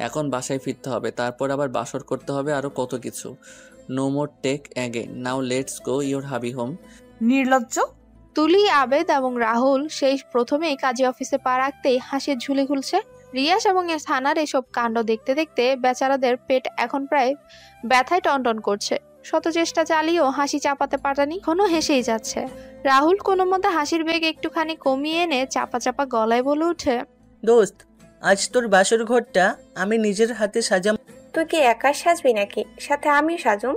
এখন বাসায় ফিরতে হবে, তারপর আবার বাসর করতে হবে, আরও কত কিছু। No more take again, now let's go your hubby home. নির্লজ্জ। তুলি, আবেদ এবং রাহুল সেই প্রথমেই কাজী অফিসে পা রাখতেই হাসির ঝুলি খুলছে। রিয়াস এবং সানার এসব কাণ্ড দেখতে দেখতে বেচারাদের পেট এখন প্রায় ব্যথায় টনটন করছে। শত চেষ্টা চালিয়েও হাসি চাপাতে পারেনি, এখনো হেসেই যাচ্ছে। রাহুল কোনো মতে হাসির বেগ একটুখানি কমিয়ে এনে চাপা চাপা গলায় বলে ওঠে, দোস্ত, আজ তোর বাসর ঘরটা আমি নিজের হাতে সাজাম। তুই কি একা সাজবি নাকি সাথে আমি সাজুম?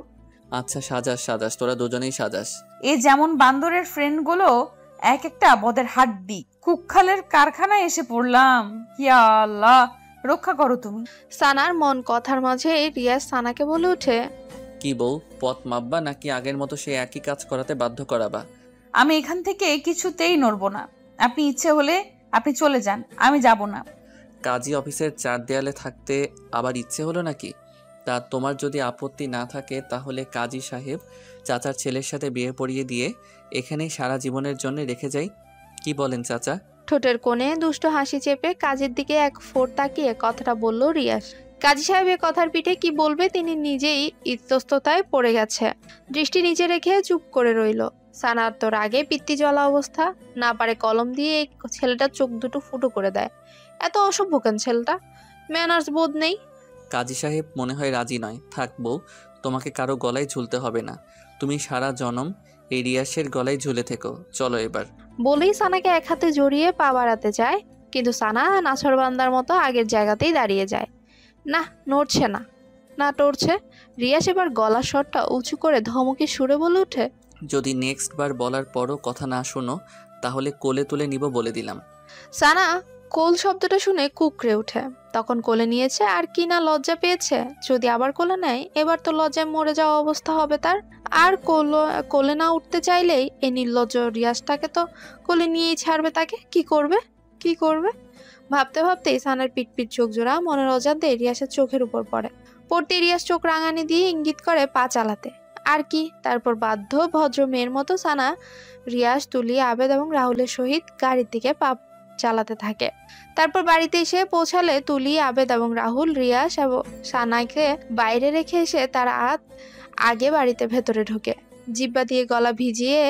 আচ্ছা সাজাস সাজাস, তোরা দুজনেই সাজাস। এ যেমন বান্দরের ফ্রেন্ডগুলো এক একটা বদের হাড্ডি। কুক্ষালের কারখানায় এসে পড়লাম। ইয়া আল্লাহ, রক্ষা করো তুমি। সানার মন কথার মাঝে রিয়াজ সানাকে বলে ওঠে, কি বউ, পথ মাপবা নাকি আগের মতো সে একই কাজ করাতে বাধ্য করাবা? আমি এখান থেকে কিছুতেই নড়বো না। আপনি ইচ্ছে হলে আপনি চলে যান, আমি যাব না। কাজী অফিসের 4 দেয়ালে থাকতে আবার ইচ্ছে হলো নাকি? তা তোমার যদি আপত্তি না থাকে তাহলে কাজী সাহেব চাচার ছেলের সাথে বিয়ে পড়িয়ে দিয়ে এখানেই সারা জীবনের জন্য রেখে যাই। কি বলেন চাচা? ঠোঁটের কোণে দুষ্ট হাসি চেপে কাজের দিকে এক ফোর তাকিয়ে কথাটা বলল রিয়াজ। কাজী সাহেবের কথার পিঠে কি বলবে তিনি নিজেই ইতস্ততায় পড়ে গেছে। দৃষ্টি নিচে রেখে চুপ করে রইল। সানার তো রাগে পিত্তি জ্বলা অবস্থা, না পারে কলম দিয়ে এই ছেলেটার চোখ দুটো ফুটো করে দেয়। এত অসভ্য কেন ছেলেটা, ম্যানার্স বোধ নেই। কাজী সাহেব মনে হয় রাজি নয়। থাক বউ, তোমাকে কারো গলায় ঝুলতে হবে না, তুমি সারা জনম এই রিয়াসের গলায় ঝুলে থেকো। চলো এবার। বলেই সানাকে এক হাতে জড়িয়ে পা বাড়াতে যায়, কিন্তু সানা নাছরবান্দার মতো আগের জায়গাতেই দাঁড়িয়ে যায়। না নড়ছে না, না টরছে। রিয়াস এবার গলার স্বরটা উঁচু করে ধমকে সুরে বলে ওঠে, যদি নেক্সট বার বলার পরও কথা না শোনো তাহলে কোলে তুলে নিব বলে দিলাম। সানা কোল শব্দটা শুনে কুকড়ে ওঠে। তখন কোলে নিয়েছে আর কি না লজ্জা পেয়েছে। যদি আবার কোলে নেয় এবার তো লজ্জায় মরে যাওয়া অবস্থা হবে তার। আর কোলে না উঠতে চাইলেই এই নির্লজ্জ রিয়াজটাকে তো কোলে নিয়েই ছাড়বে তাকে। কি করবে কি করবে ভাবতে ভাবতেই সানার পিটপিট চোখ জোড়া মনের অজান্তে রিয়াসের চোখের উপর পড়ে। পড়তে রিয়াস চোখ রাঙানি দিয়ে ইঙ্গিত করে পা চালাতে। আর কি, তারপর বাধ্য ভদ্র মেয়ের মতো সানা রিয়াস, তুলি, আবেদ এবং রাহুলের সহিত গাড়ির দিকে পা চালাতে থাকে। তারপর বাড়িতে এসে পৌঁছালে তুলি, আবেদ এবং রাহুল রিয়াস এবং সানাকে বাইরে রেখে এসে তারা আগে বাড়িতে ভেতরে ঢোকে। জিব্বা দিয়ে গলা ভিজিয়ে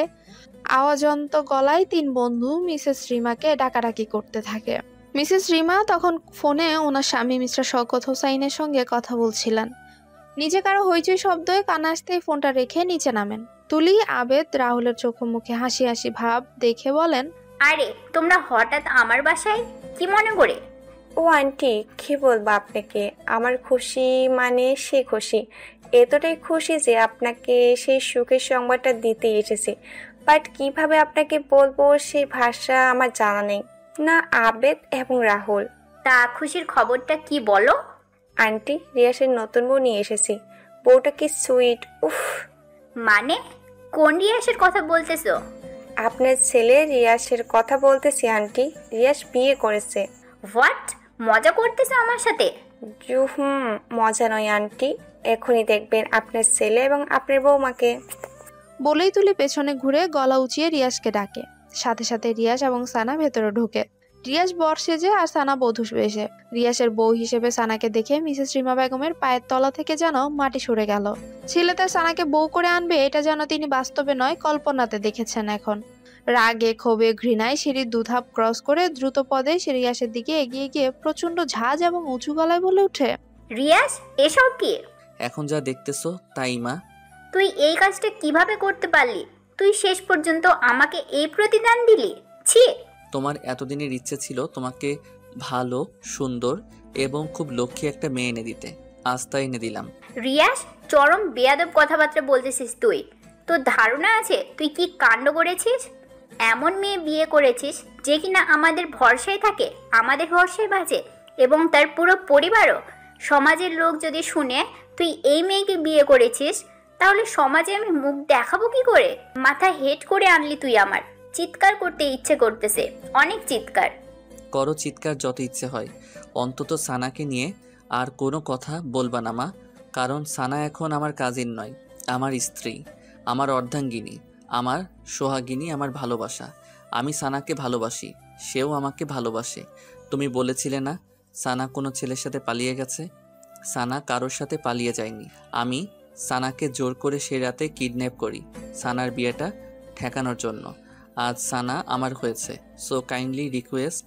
আওয়াজন্ত গলায় 3 বন্ধু মিসেস রিমাকে ডাকাডাকি করতে থাকে। মিসেস রিমা তখন ফোনে ওনার স্বামী মিস্টার শওকত হোসাইনের সঙ্গে কথা বলছিলেন। নিচে কারো হইচই শব্দে কানে আসতেই ফোনটা রেখে নিচে নামেন। তুলি, আবেদ রাহুলের চোখে মুখে হাসি হাসি ভাব দেখে বলেন, আরে তোমরা হঠাৎ আমার বাসায় কি মনে করে? ও আন্টি, কি বলবো আপনাকে, আমার খুশি মানে সে খুশি, এতটাই খুশি যে আপনাকে সেই সুখের সংবাদটা দিতে এসেছি। বাট কিভাবে আপনাকে বলবো সেই ভাষা আমার জানা নেই। না আবেদ এবং রাহুল। তা খুশির খবরটা কি বলো? আন্টি, রিয়াসের নতুন বউ নিয়ে এসেছি। বউটা কি সুইট, উফ। মানে কোন রিয়াসের কথা বলতেছো? আপনার ছেলে রিয়াসের কথা বলতেছি আন্টি। রিয়াস বিয়ে করেছে। হোয়াট, মজা করতেছো আমার সাথে? মজা নয় আন্টি, এখনই দেখবেন আপনার ছেলে এবং আপনার বৌমাকে। বলেই তুলি পেছনে ঘুরে গলা উঁচিয়ে রিয়াজকে ডাকে। সাথে সাথে রিয়াজ এবং সানা ভেতরে ঢুকে। রিয়াজ বর সেজে আর সানা বধূ বেশে। রিয়াসের বউ হিসেবে সানাকে দেখে মিসেস রিমা বেগমের পায়ের তলা থেকে যেন মাটি সরে গেল। ছেলে তার সানাকে বউ করে আনবে এটা যেন তিনি বাস্তবে নয় কল্পনাতে দেখেছেন। এখন রাগে ক্ষোভে ঘৃণায় সিঁড়ির 2 ধাপ ক্রস করে দ্রুত পদে সে রিয়াসের দিকে এগিয়ে গিয়ে প্রচন্ড ঝাঁজ এবং উঁচু গলায় বলে ওঠে, রিয়াস, এসব কি? এখন যা দেখতেছো তাই মা। তুই এই কাজটা কিভাবে করতে পারলি? তুই শেষ পর্যন্ত আমাকে এই প্রতিদান দিলি? ছি! তোমার এতদিনের ইচ্ছে ছিল তোমাকে ভালো, সুন্দর এবং খুব লক্ষ্মী একটা মেয়ে এনে দিতে, আজ তা এনে দিলাম। রিয়াস, চরম বেয়াদব কথাবার্তা বলতেছিস তুই। তোর ধারণা আছে তুই কি কাণ্ড করেছিস? এমন মেয়ে বিয়ে করেছিস যে কিনা আমাদের ভরসায় থাকে, আমাদের ভরসায় বাঁচে এবং তার পুরো পরিবারও। সমাজের লোক যদি শুনে তুই এই মেয়েকে বিয়ে করেছিস তাহলে সমাজে আমি মুখ দেখাবো কি করে? মাথা হেট করে আনলি তুই আমার। চিৎকার করতে ইচ্ছে করতেছে, অনেক চিৎকার করো, চিৎকার যত ইচ্ছে হয়। অন্তত সানাকে নিয়ে আর কোনো কথা বলবা না মা, কারণ সানা এখন আমার কাজিন নয়, আমার স্ত্রী, আমার অর্ধাঙ্গিনী, আমার সোহাগিনী, আমার ভালোবাসা। আমি সানাকে ভালোবাসি, সেও আমাকে ভালোবাসে। তুমি বলেছিলে না সানা কোনো ছেলের সাথে পালিয়ে গেছে? সানা কারোর সাথে পালিয়ে যায়নি। আমি সানাকে জোর করে সে রাতে কিডন্যাপ করি সানার বিয়েটা ঠেকানোর জন্য। আজ সানা আমার হয়েছে। সো কাইন্ডলি রিকোয়েস্ট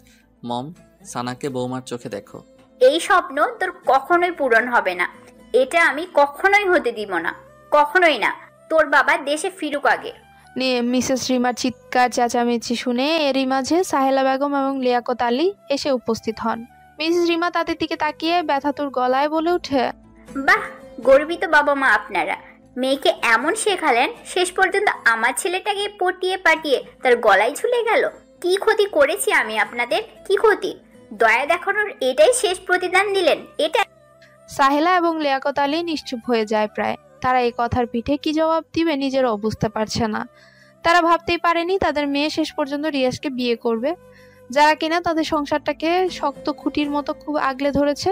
মম, সানাকে বৌমার চোখে দেখো। এই স্বপ্ন তোর কখনোই পূরণ হবে না। এটা আমি কখনোই হতে দিব না, কখনোই না। তোর বাবা দেশে ফিরুক আগে। মিসেস রিমার চিৎকার চেঁচামেচি শুনে এরই মাঝে সাহেলা বেগম এবং লিয়াকত আলী এসে উপস্থিত হন। মিসেস রিমা তাদের দিকে তাকিয়ে ব্যথাতুর গলায় বলে ওঠে, বাহ, গর্বিত বাবা মা আপনারা। মেয়েকে এমন শেখালেন, শেষ পর্যন্ত আমার ছেলেটাকে পটিয়ে পাটিয়ে তার গলায় ঝুলে গেল। কি ক্ষতি করেছি আমি আপনাদের? কি ক্ষতি? দয়া দেখানোর এটাই শেষ প্রতিদান দিলেন? এটা সাহেলা এবং লিয়াকত আলী নিশ্চুপ হয়ে যায় প্রায়। তারা এই কথার পিঠে কি জবাব দিবে নিজেরাও বুঝতে পারছে না। তারা ভাবতেই পারেনি তাদের মেয়ে শেষ পর্যন্ত রিয়াজকে বিয়ে করবে, যারা কিনা তাদের সংসারটাকে শক্ত খুঁটির মতো খুব আগলে ধরেছে।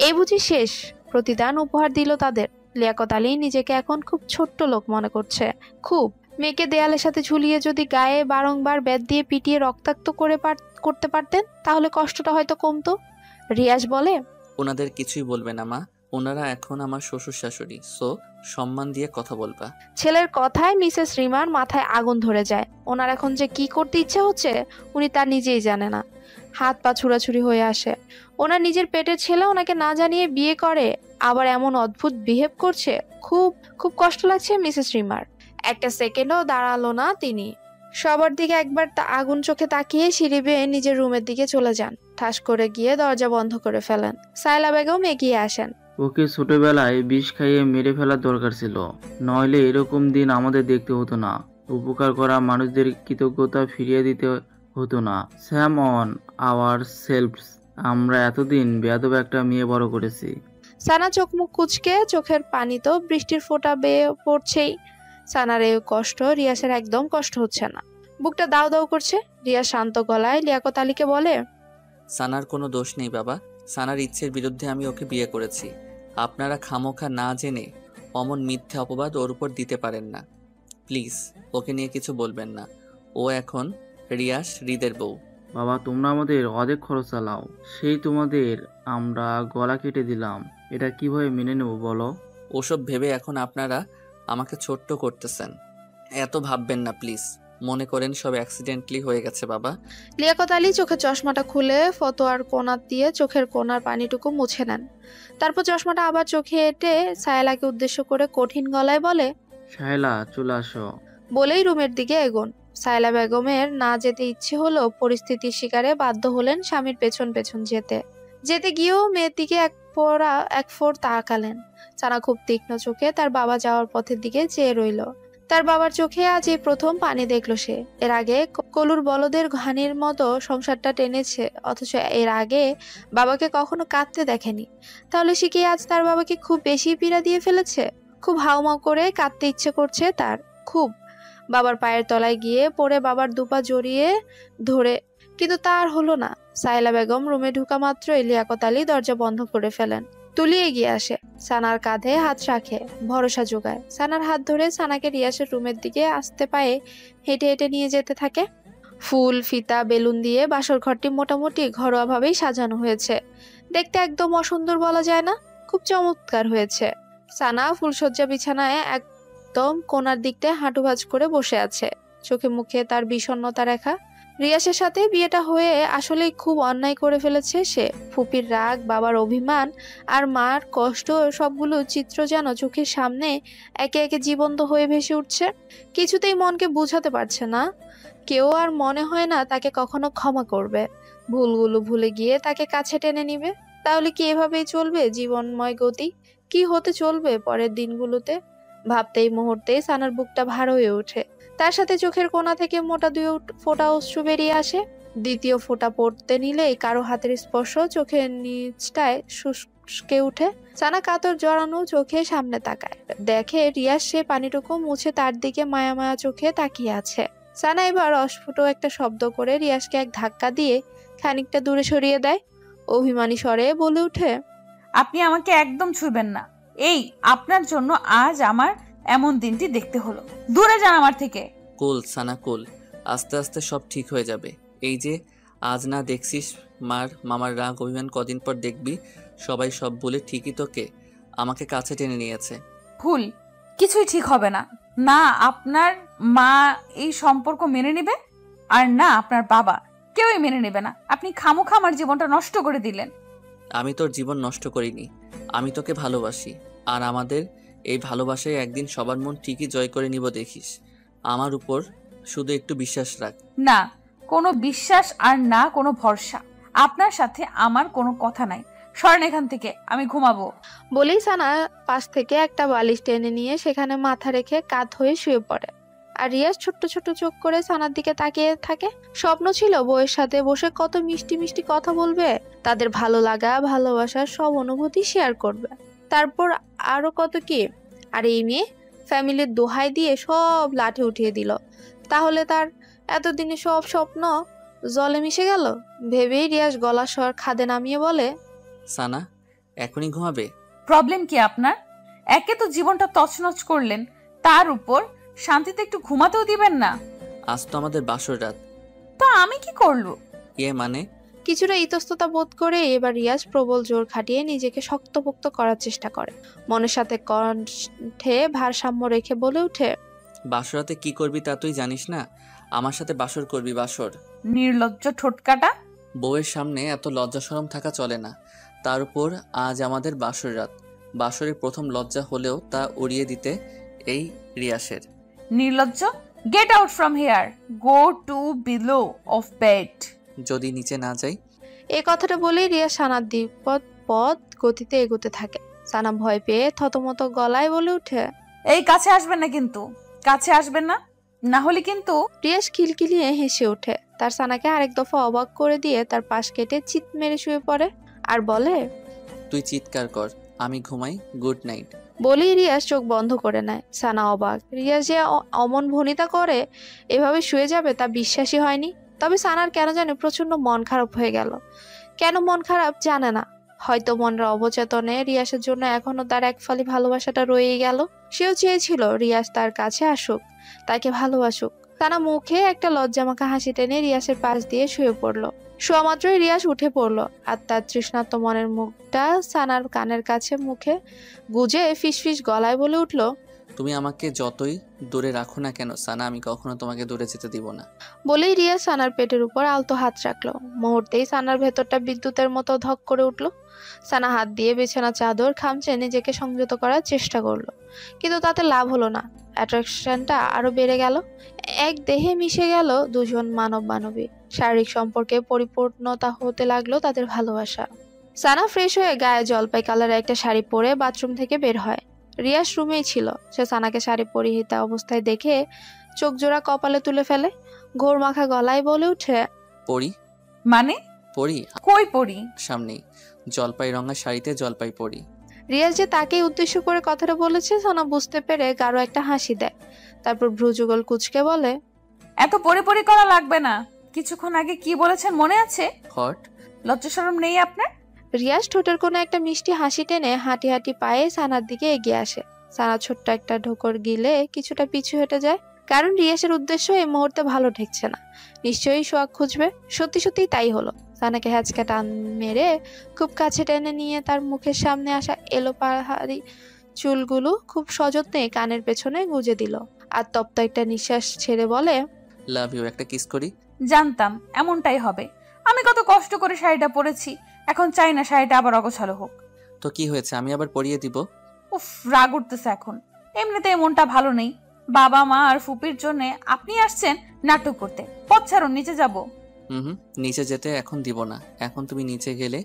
এই বুঝি শেষ প্রতিদান উপহার দিল তাদের। লিয়াকত আলী নিজেকে এখন খুব ছোট্ট লোক মনে করছে। খুব মেয়েকে দেয়ালের সাথে ঝুলিয়ে যদি গায়ে বারংবার বেত দিয়ে পিটিয়ে রক্তাক্ত করতে পারতেন তাহলে কষ্টটা হয়তো কমতো। রিয়াজ বলে, ওনাদের কিছুই বলবে না মা, ওনারা এখন আমার শ্বশুর শাশুড়ি, সো সম্মান দিয়ে কথা বলবা। ছেলের কথায় মিসেস রিমার মাথায় আগুন ধরে যায়। ওনার এখন যে কি করতে ইচ্ছে হচ্ছে উনি তা নিজেই জানে না। হাত পা ছুড়াছুড়ি হয়ে আসে। ওনার নিজের পেটের ছেলে ওনাকে না জানিয়ে বিয়ে করে, আবার এমন অদ্ভুত বিহেভ করছে। খুব খুব কষ্ট লাগছে মিসেস রিমার। একটা সেকেন্ডও দাঁড়ালো না তিনি। সবার দিকে একবার আগুন চোখে তাকিয়ে সিঁড়ি বেয়ে নিজের রুমের দিকে চলে যান। ঠাস করে গিয়ে দরজা বন্ধ করে ফেলেন। সায়লা বেগম এগিয়ে আসেন। ওকে ছোটবেলায় বিষ খাইয়ে মেরে ফেলার দরকার ছিল, নইলে এরকম দিন আমাদের দেখতে হতো না। উপকার করা মানুষদের কৃতজ্ঞতা ফিরিয়ে দিতে হতো না। Shame on our selves. আমরা এতদিন বেয়াদব একটা মেয়ে বড় করেছি। সানা চোখ মুখ কুচকে, চোখের পানি তো বৃষ্টির ফোঁটা বেয়ে পড়ছেই। সানার এই কষ্ট রিয়াসের একদম কষ্ট হচ্ছে না, বুকটা দাও দাও করছে। রিয়াস শান্ত গলায় লিয়াকত আলীকে বলে, সানার কোনো দোষ নেই বাবা, সানার ইচ্ছের বিরুদ্ধে আমি ওকে বিয়ে করেছি। আপনারা খামোখা না জেনে অমন মিথ্যে অপবাদ ওর উপর দিতে পারেন না। প্লিজ ওকে নিয়ে কিছু বলবেন না। ও এখন রিয়াস হৃদের বউ। বাবা, তোমরা আমাদের অনেক খরচ চালাও, সেই তোমাদের আমরা গলা কেটে দিলাম। এটা কিভাবে মেনে নেব বলো? ওসব ভেবে এখন আপনারা আমাকে ছোট্ট করতেছেন। এত ভাববেন না প্লিজ। মনে করেন সব অ্যাক্সিডেন্টলি হয়ে গেছে বাবা। লিয়াকত আলী চোখের চশমাটা খুলে ফতোয়ার কোনা দিয়ে চোখের কোনার পানিটুকু মুছে নেন। তারপর চশমাটা আবার চোখে এঁটে সায়লাকে উদ্দেশ্য করে কঠিন গলায় বলে, সাহেলা চলে আসো। বলেই রুমের দিকে এগোন। সায়লা বেগমের না যেতে ইচ্ছে হলো, পরিস্থিতির শিকারে বাধ্য হলেন স্বামীর পেছন পেছন যেতে গিয়েও মেয়ের দিকে এক ফোর তাকালেন। সানা খুব তীক্ষ্ণ চোখে তার বাবা যাওয়ার পথের দিকে চেয়ে রইল। তার বাবার চোখে আজ এই প্রথম পানি দেখলো সে। এর আগে কলুর বলদের ঘানির মতো সংসারটা টেনেছে, অথচ এর আগে বাবাকে কখনো কাঁদতে দেখেনি। তাহলে সে কি আজ তার বাবাকে খুব বেশি পীড়া দিয়ে ফেলেছে? খুব হাউমাউ করে কাঁদতে ইচ্ছে করছে তার, খুব। বাবার পায়ের তলায় গিয়ে পড়ে বাবার দুপা জড়িয়ে ধরে, কিন্তু তার হলো না। সায়লা বেগম রুমে ঢুকা মাত্রই লিয়াকত আলী দরজা বন্ধ করে ফেলেন। তুলি এগিয়ে আসে, সানার কাঁধে হাত রাখে, ভরসা যোগায়। সানার হাত ধরে সানাকে রিয়াসের রুমের দিকে আস্তে পায়ে হেঁটে হেঁটে নিয়ে যেতে থাকে। ফুল, ফিতা, বেলুন দিয়ে বাসর ঘরটি মোটামুটি ঘরোয়াভাবেই সাজানো হয়েছে। দেখতে একদম অসুন্দর বলা যায় না, খুব চমৎকার হয়েছে। সানা ফুলসজ্জা বিছানায় একদম কোনার দিকটায় হাঁটু ভাঁজ করে বসে আছে, চোখে মুখে তার বিষণ্ণতা রেখা। রিয়াসের সাথে বিয়েটা হয়ে আসলেই খুব অন্যায় করে ফেলেছে সে। ফুপির রাগ, বাবার অভিমান আর মার কষ্ট, সবগুলো চিত্র যেন চোখের সামনে একে একে জীবন্ত হয়ে ভেসে উঠছে। কিছুতেই মনকে বুঝাতে পারছে না কেউ, আর মনে হয় না তাকে কখনো ক্ষমা করবে। ভুলগুলো ভুলে গিয়ে তাকে কাছে টেনে নিবে। তাহলে কি এভাবেই চলবে জীবনময় গতি? কি হতে চলবে পরের দিনগুলোতে? ভাবতেই মুহূর্তেই সানার বুকটা ভার হয়ে ওঠে। তার সাথে চোখের কোণা থেকে মোটা 2 ফোঁটা অশ্রু বেরিয়ে আসে। দ্বিতীয় ফোঁটা পড়তে নিলেই কারো হাতের স্পর্শ চোখের নিচটায় শুষ্কে উঠে। সানা কাতর জড়ানো চোখে সামনে তাকায়, দেখে রিয়াস সে পানিটুকু মুছে তার দিকে মায়া মায়া চোখে তাকিয়ে আছে। সানা এবার অস্ফুট একটা শব্দ করে রিয়াসকে এক ধাক্কা দিয়ে খানিকটা দূরে সরিয়ে দেয়। অভিমানী স্বরে বলে উঠে, আপনি আমাকে একদম ছুঁবেন না। এই আপনার জন্য আজ আমার এমন দিনটি দেখতে হলো। দূরে যান আমার থেকে। কুল সানা কুল, আস্তে আস্তে সব ঠিক হয়ে যাবে। এই যে আজ না দেখছিস মামার রাগ অভিমান, কদিন পর দেখবি সবাই সব বলে ঠিকই তোকে আমাকে কাছে টেনে নিয়েছে। ভুল, কিছুই ঠিক হবে না। না আপনার মা এই সম্পর্ক মেনে নেবে, আর না আপনার বাবা, কেউই মেনে নেবে না। আপনি খামোখা আমার জীবনটা নষ্ট করে দিলেন। আমি তোর জীবন নষ্ট করিনি, আমি তোকে ভালোবাসি, আর আমাদের এই ভালোবাসায় একদিন সবার মন ঠিকই জয় করে নিব, দেখিস। আমার উপর শুধু একটু বিশ্বাস রাখ। না কোনো বিশ্বাস আর না কোনো ভরসা। আপনার সাথে আমার কোনো কথা নাই, সরেন এখান থেকে, আমি ঘুমাবো। বলেই সানা পাশ থেকে একটা বালিশ টেনে নিয়ে সেখানে মাথা রেখে কাত হয়ে শুয়ে পড়ে। আর রিয়াজ ছোট্ট ছোট্ট চোখ করে সানার দিকে তাকিয়ে থাকে। স্বপ্ন ছিল বউয়ের সাথে বসে কত মিষ্টি মিষ্টি কথা বলবে, তাদের ভালো লাগা ভালোবাসার সব অনুভূতি শেয়ার করবে, তারপর আরো কত কি। আর এই মেয়ে ফ্যামিলির দোহাই দিয়ে সব লাঠি উঠিয়ে দিল, তাহলে তার এতদিনে সব স্বপ্ন জলে মিশে গেল। ভেবেই রিয়াজ গলা স্বর খাদে নামিয়ে বলে, সানা এখনই ঘুমাবে? প্রবলেম কি আপনার? একে তো জীবনটা তছনছ করলেন, তার উপর শান্তিতে একটু ঘুমাতেও দিবেন না। আজ তো আমাদের বাসর রাত। তো আমি কি করলো? মানে কিছুটা ইতস্ততা বোধ করে এবার রিয়াজ প্রবল জোর খাটিয়ে নিজেকে শক্তপোক্ত করার চেষ্টা করে। মনের সাথে কণ্ঠে ভারসাম্য রেখে বলে ওঠে, বাসরাতে কি করবি তা তুই জানিস না? আমার সাথে বাসর করবি। বাসর? নির্লজ্জ ঠোঁটকাটা। বউয়ের সামনে এত লজ্জা শরম থাকা চলে না। তার উপর আজ আমাদের বাসর রাত। বাসরের প্রথম লজ্জা হলেও তা উড়িয়ে দিতে এই রিয়াসের। নির্লজ্জ, get out from here, go to below of bed. যদি নিচে না যাই? এই কথাটা বলেই রিয়া সানার পথ গতিতে এগোতে থাকে। সানা ভয় পেয়ে থতমত গলায় বলে ওঠে, এই কাছে আসবেন না কিন্তু, কাছে আসবেন না, না হলে কিন্তু। রিয়াজ খিলখিলিয়ে হেসে ওঠে। তার সানাকে আরেক দফা অবাক করে দিয়ে তার পাশ কেটে চিৎ মেরে শুয়ে পড়ে আর বলে, তুই চিৎকার কর, আমি ঘুমাই, গুড নাইট। বলেই রিয়াজ চোখ বন্ধ করে নেয়। সানা অবাক, রিয়াজ যে অমন ভনিতা করে এভাবে শুয়ে যাবে তা বিশ্বাসই হয়নি। তবে সানার কেন জানে প্রচন্ড মন খারাপ হয়ে গেল। কেন মন খারাপ জানে না, হয়তো মনের অবচেতনে রিয়াসের জন্য এখনো তার এক ফালি ভালোবাসাটা রয়েই গেল। সেও চেয়েছিল রিয়াস তার কাছে আসুক, তাকে ভালোবাসুক। সানা মুখে একটা লজ্জামাখা হাসি টেনে রিয়াসের পাশ দিয়ে শুয়ে পড়লো। শোয়া মাত্রই রিয়াস উঠে পড়লো আর তার তৃষ্ণার্ত মনের মুখটা সানার কানের কাছে মুখে গুজে ফিসফিস গলায় বলে উঠলো, তুমি আমাকে যতই দূরে রাখো না কেন সানা, আমি কখনো তোমাকে দূরে যেতে দিব না। বলেই রিয়া সানার পেটের উপর আলতো হাত রাখলো। মুহূর্তেই সানার ভেতরটা বিদ্যুতের মতো ধক করে উঠলো। সানা হাত দিয়ে বিছানা চাদর খামচে নিজেকে সংযত করার চেষ্টা করলো, কিন্তু তাতে লাভ হলো না। অ্যাট্রাকশনটা আরো বেড়ে গেল। এক দেহে মিশে গেল দুজন মানব মানবী। শারীরিক সম্পর্কে পরিপূর্ণতা হতে লাগলো তাদের ভালোবাসা। সানা ফ্রেশ হয়ে গায়ে জলপাই কালারের একটা শাড়ি পরে বাথরুম থেকে বের হয়। রিয়াস রুমেই ছিল। সে সানাকে শাড়ি পরিহিতা অবস্থায় দেখে চোখ জোড়া কপালে তুলে ফেলে। ঘোর মাখা গলায় বলে উঠে, পরি? মানে? পরি? কই পরি? সামনেই, জলপাই রঙা শাড়িতে জলপাই পরি। রিয়াজ যে তাকে উদ্দেশ্য করে কথাটা বলেছে সানা বুঝতে পেরে গাঢ় একটা হাসি দেয়। তারপর ভ্রুযুগল কুচকে বলে, এত পরি পরি করা লাগবে না। কিছুক্ষণ আগে কি বলেছেন মনে আছে? হট? লজ্জা শরম নেই আপনার? রিয়াজ ঠোঁটের কোনো একটা মিষ্টি হাসি টেনে হাঁটি হাঁটি পায়ে সানার দিকে এগিয়ে আসে। সানা ছোট্ট একটা ঢোকর গিলে কিছুটা পিছু হেঁটে যায়, কারণ রিয়াসের উদ্দেশ্য এই মুহূর্তে ভালো ঠেকছে না। নিশ্চয়ই সোয়াগ খুঁজবে। সত্যি সত্যিই তাই হলো। সানাকে হ্যাচকা টান মেরে খুব কাছে টেনে নিয়ে তার মুখের সামনে আসা এলো পাহাড়ি চুলগুলো খুব সযত্নে কানের পেছনে গুজে দিল আর তপ্ত একটা নিঃশ্বাস ছেড়ে বলে, লাভ ইউ, একটা কিস করি। জানতাম এমনটাই হবে। আমি কত কষ্ট করে শাড়িটা পরেছি, এখন চাই না শাড়িটা আবার অগোছালো হোক। তো কি হয়েছে, আমি আবার পরিয়ে দিব? উফ, রাগ উঠতেছে এখন। এমনিতে মনটা ভালো নেই। বাবা মা আর ফুপির জন্য আপনি আসছেন নাটক করতে। পথ ছাড়ুন, নিচে যাব। নিচে যেতে এখন দিব না। এখন তুমি নিচে গেলে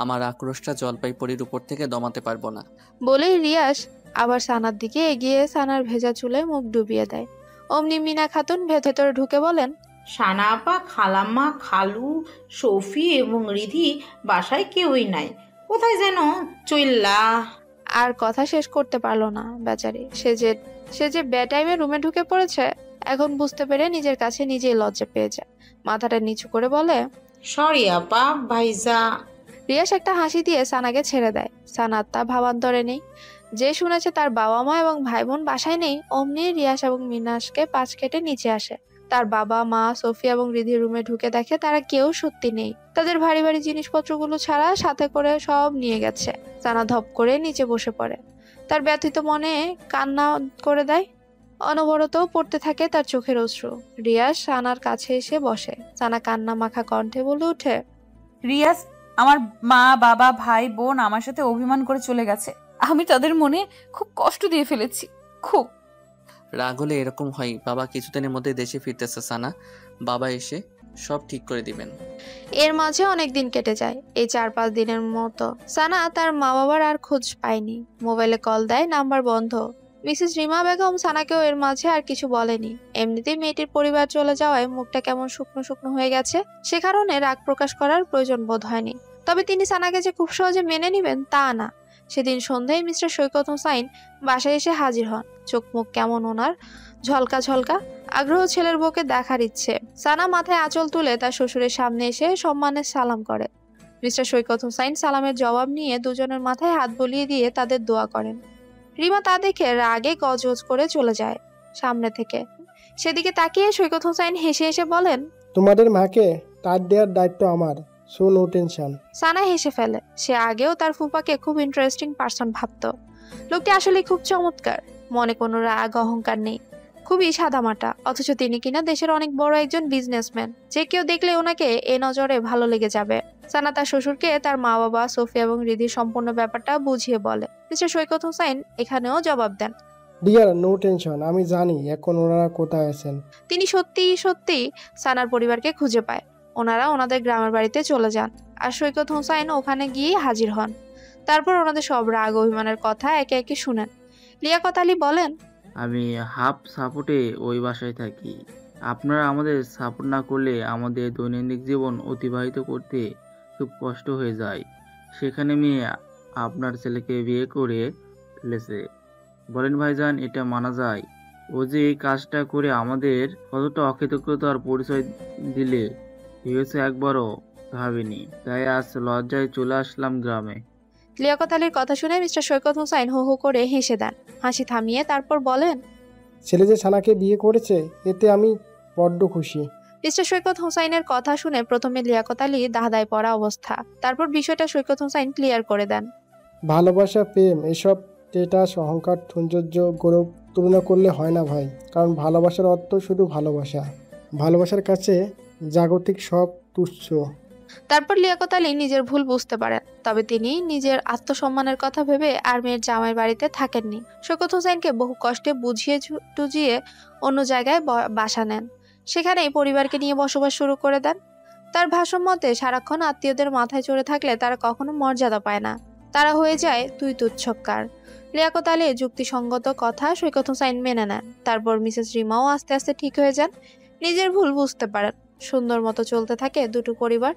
আমার আক্রোশটা জলপাই পরির উপর থেকে দমাতে পারবো না। বলেই রিয়াস আবার সানার দিকে এগিয়ে সানার ভেজা চুলে মুখ ডুবিয়ে দেয়। অমনি মিনা খাতুন ভেতরে ঢুকে বলেন, সানা আপা, খালাম্মা, খালু, সফি এবং রিধি বাসায় কেউই নাই, কোথায় যেন চইল্লা। আর কথা শেষ করতে পারলো না বেচারি। সে যে বেটাইমে রুমে ঢুকে পড়েছে এখন বুঝতে পেরে নিজের কাছে নিজেই লজ্জা পেয়ে যায়। মাথাটা নিচু করে বলে, সরি আপা, ভাইজা। রিয়াস একটা হাসি দিয়ে সানাকে ছেড়ে দেয়। সানার তা ভাবান্তরে নেই। যে শুনেছে তার বাবা মা এবং ভাই বোন বাসায় নেই, অমনি রিয়াস এবং মিনাসকে পাশ কেটে নিচে আসে। তার বাবা মা সোফিয়া এবং রিধির রুমে ঢুকে দেখে তারা কেউ সত্যি নেই। তাদের ভারী ভারী জিনিসপত্রগুলো ছাড়া সাথে করে সব নিয়ে গেছে। সানা ধপ করে নিচে বসে পড়ে, তার ব্যথিত মনে কান্না করে দেয়। অনবরত পড়তে থাকে তার চোখের অশ্রু। রিয়াজ সানার কাছে এসে বসে। সানা কান্না মাখা কণ্ঠে বলে ওঠে, রিয়াজ, আমার মা বাবা ভাই বোন আমার সাথে অভিমান করে চলে গেছে। আমি তাদের মনে খুব কষ্ট দিয়ে ফেলেছি, খুব। রাগ হলে এরকম হয়। বাবা কিছুদিনের মধ্যে দেশে ফিরতেছে সানা, বাবা এসে সব ঠিক করে দিবেন। এর মাঝে অনেক দিন কেটে যায়। এই 4-5 দিনের মতো সানা তার মা বাবার আর খোঁজ পায়নি। মোবাইলে কল দেয়, নাম্বার বন্ধ। মিসেস রিমা বেগম সানাকেও এর মাঝে আর কিছু বলেনি। এমনিতেই মেয়েটির পরিবার চলে যাওয়ায় মুখটা কেমন শুকনো শুকনো হয়ে গেছে, সে কারণে রাগ প্রকাশ করার প্রয়োজন বোধ হয়নি। তবে তিনি সানাকে যে খুব সহজে মেনে নিবেন তা না। সেদিন সন্ধ্যায় মিস্টার সৈকত হোসাইন বাসায় এসে হাজির হন। চোখ মুখ কেমন ওনার ঝলকা ঝলকা, আগ্রহ ছেলের বউকে দেখার ইচ্ছে। সানা মাথায় আঁচল তুলে তার শ্বশুরের সামনে এসে সম্মানে সালাম করে। মিস্টার সৈকত হোসাইন সালামের জবাব নিয়ে দুজনের মাথায় হাত বুলিয়ে দিয়ে তাদের দোয়া করেন। রিমা তা দেখে রাগে গজগজ করে চলে যায় সামনে থেকে। সেদিকে তাকিয়ে সৈকত হোসাইন হেসে হেসে বলেন, তোমাদের মাকে তার দেওয়ার দায়িত্ব আমার, সো নো টেনশন। সানা হেসে ফেলে। সে আগেও তার ফুপাকে খুব ইন্টারেস্টিং পার্সন ভাবতো। লোকটি আসলে খুব চমৎকার, মনে কোনো রাগ অহংকার নেই, খুবই সাদামাটা। অথচ তিনি কিনা দেশের অনেক বড় একজন বিজনেসম্যান। যে কেউ দেখলে ওনাকে এ নজরে ভালো লেগে যাবে। সানা তার শ্বশুরকে তার মা বাবা সোফিয়া এবং রিধির সম্পূর্ণ ব্যাপারটা বুঝিয়ে বলে। মিস্টার সৈকত হোসাইন এখানেও জবাব দেন, ডিয়ার নো টেনশন, আমি জানি এখন ওনারা কোথায় আছেন। তিনি সত্যি সত্যি সানার পরিবারকে খুঁজে পায়। ওনারা ওনাদের গ্রামের বাড়িতে চলে যান আর সৈকত হোসাইন ওখানে গিয়ে হাজির হন। তারপর ওনাদের সব রাগ অভিমানের কথা একে একে শুনেন। লিয়াকত আলী বলেন, আমি হাফ সাপোর্টে ওই বাসায় থাকি। আপনারা আমাদের সাপোর্ট না করলে আমাদের দৈনন্দিন জীবন অতিবাহিত করতে খুব কষ্ট হয়ে যায়। সেখানে মেয়ে আপনার ছেলেকে বিয়ে করে ফেলেছে। বলেন ভাইজান, এটা মানা যায়? ও যে এই কাজটা করে আমাদের কতটা অকৃতজ্ঞতার পরিচয় দিলে ভেবেছে একবারও ভাবিনি। তাই আজ লজ্জায় চলে আসলাম গ্রামে। লিয়াকত আলীর কথা শুনে মিস্টার সৈকত হোসাইন হো হো করে হেসে দেন। হাসি থামিয়ে তারপর বলেন, ছেলে যে সানাকে বিয়ে করেছে এতে আমি বড্ড খুশি। মিস্টার সৈকত হোসাইনের কথা শুনে প্রথমে লিয়াকত আলী দাহদায় পড়া অবস্থা। তারপর বিষয়টা সৈকত হোসাইন ক্লিয়ার করে দেন। ভালোবাসা, প্রেম, এসব স্টেটাস, অহংকার, সৌন্দর্য, গৌরব তুলনা করলে হয় না ভাই। কারণ ভালোবাসার অর্থ শুধু ভালোবাসা। ভালোবাসার কাছে জাগতিক সব তুচ্ছ। তারপর লিয়াকত আলী নিজের ভুল বুঝতে পারেন। তবে তিনি নিজের আত্মসম্মানের কথা ভেবে আর মেয়ের জামাই বাড়িতে থাকেননি। সৈকত হোসাইনকে বহু কষ্টে বুঝিয়ে টুজিয়ে অন্য জায়গায় বাসা নেন। সেখানেই পরিবারকে নিয়ে বসবাস শুরু করে দেন। তার ভাষ্য মতে সারাক্ষণ আত্মীয়দের মাথায় চড়ে থাকলে তারা কখনো মর্যাদা পায় না, তারা হয়ে যায় তুই তুচ্ছকার। লিয়াকত আলী যুক্তিসঙ্গত কথা সৈকত হোসাইন মেনে নেন। তারপর মিসেস রিমাও আস্তে আস্তে ঠিক হয়ে যান, নিজের ভুল বুঝতে পারেন। সুন্দর মতো চলতে থাকে দুটো পরিবার।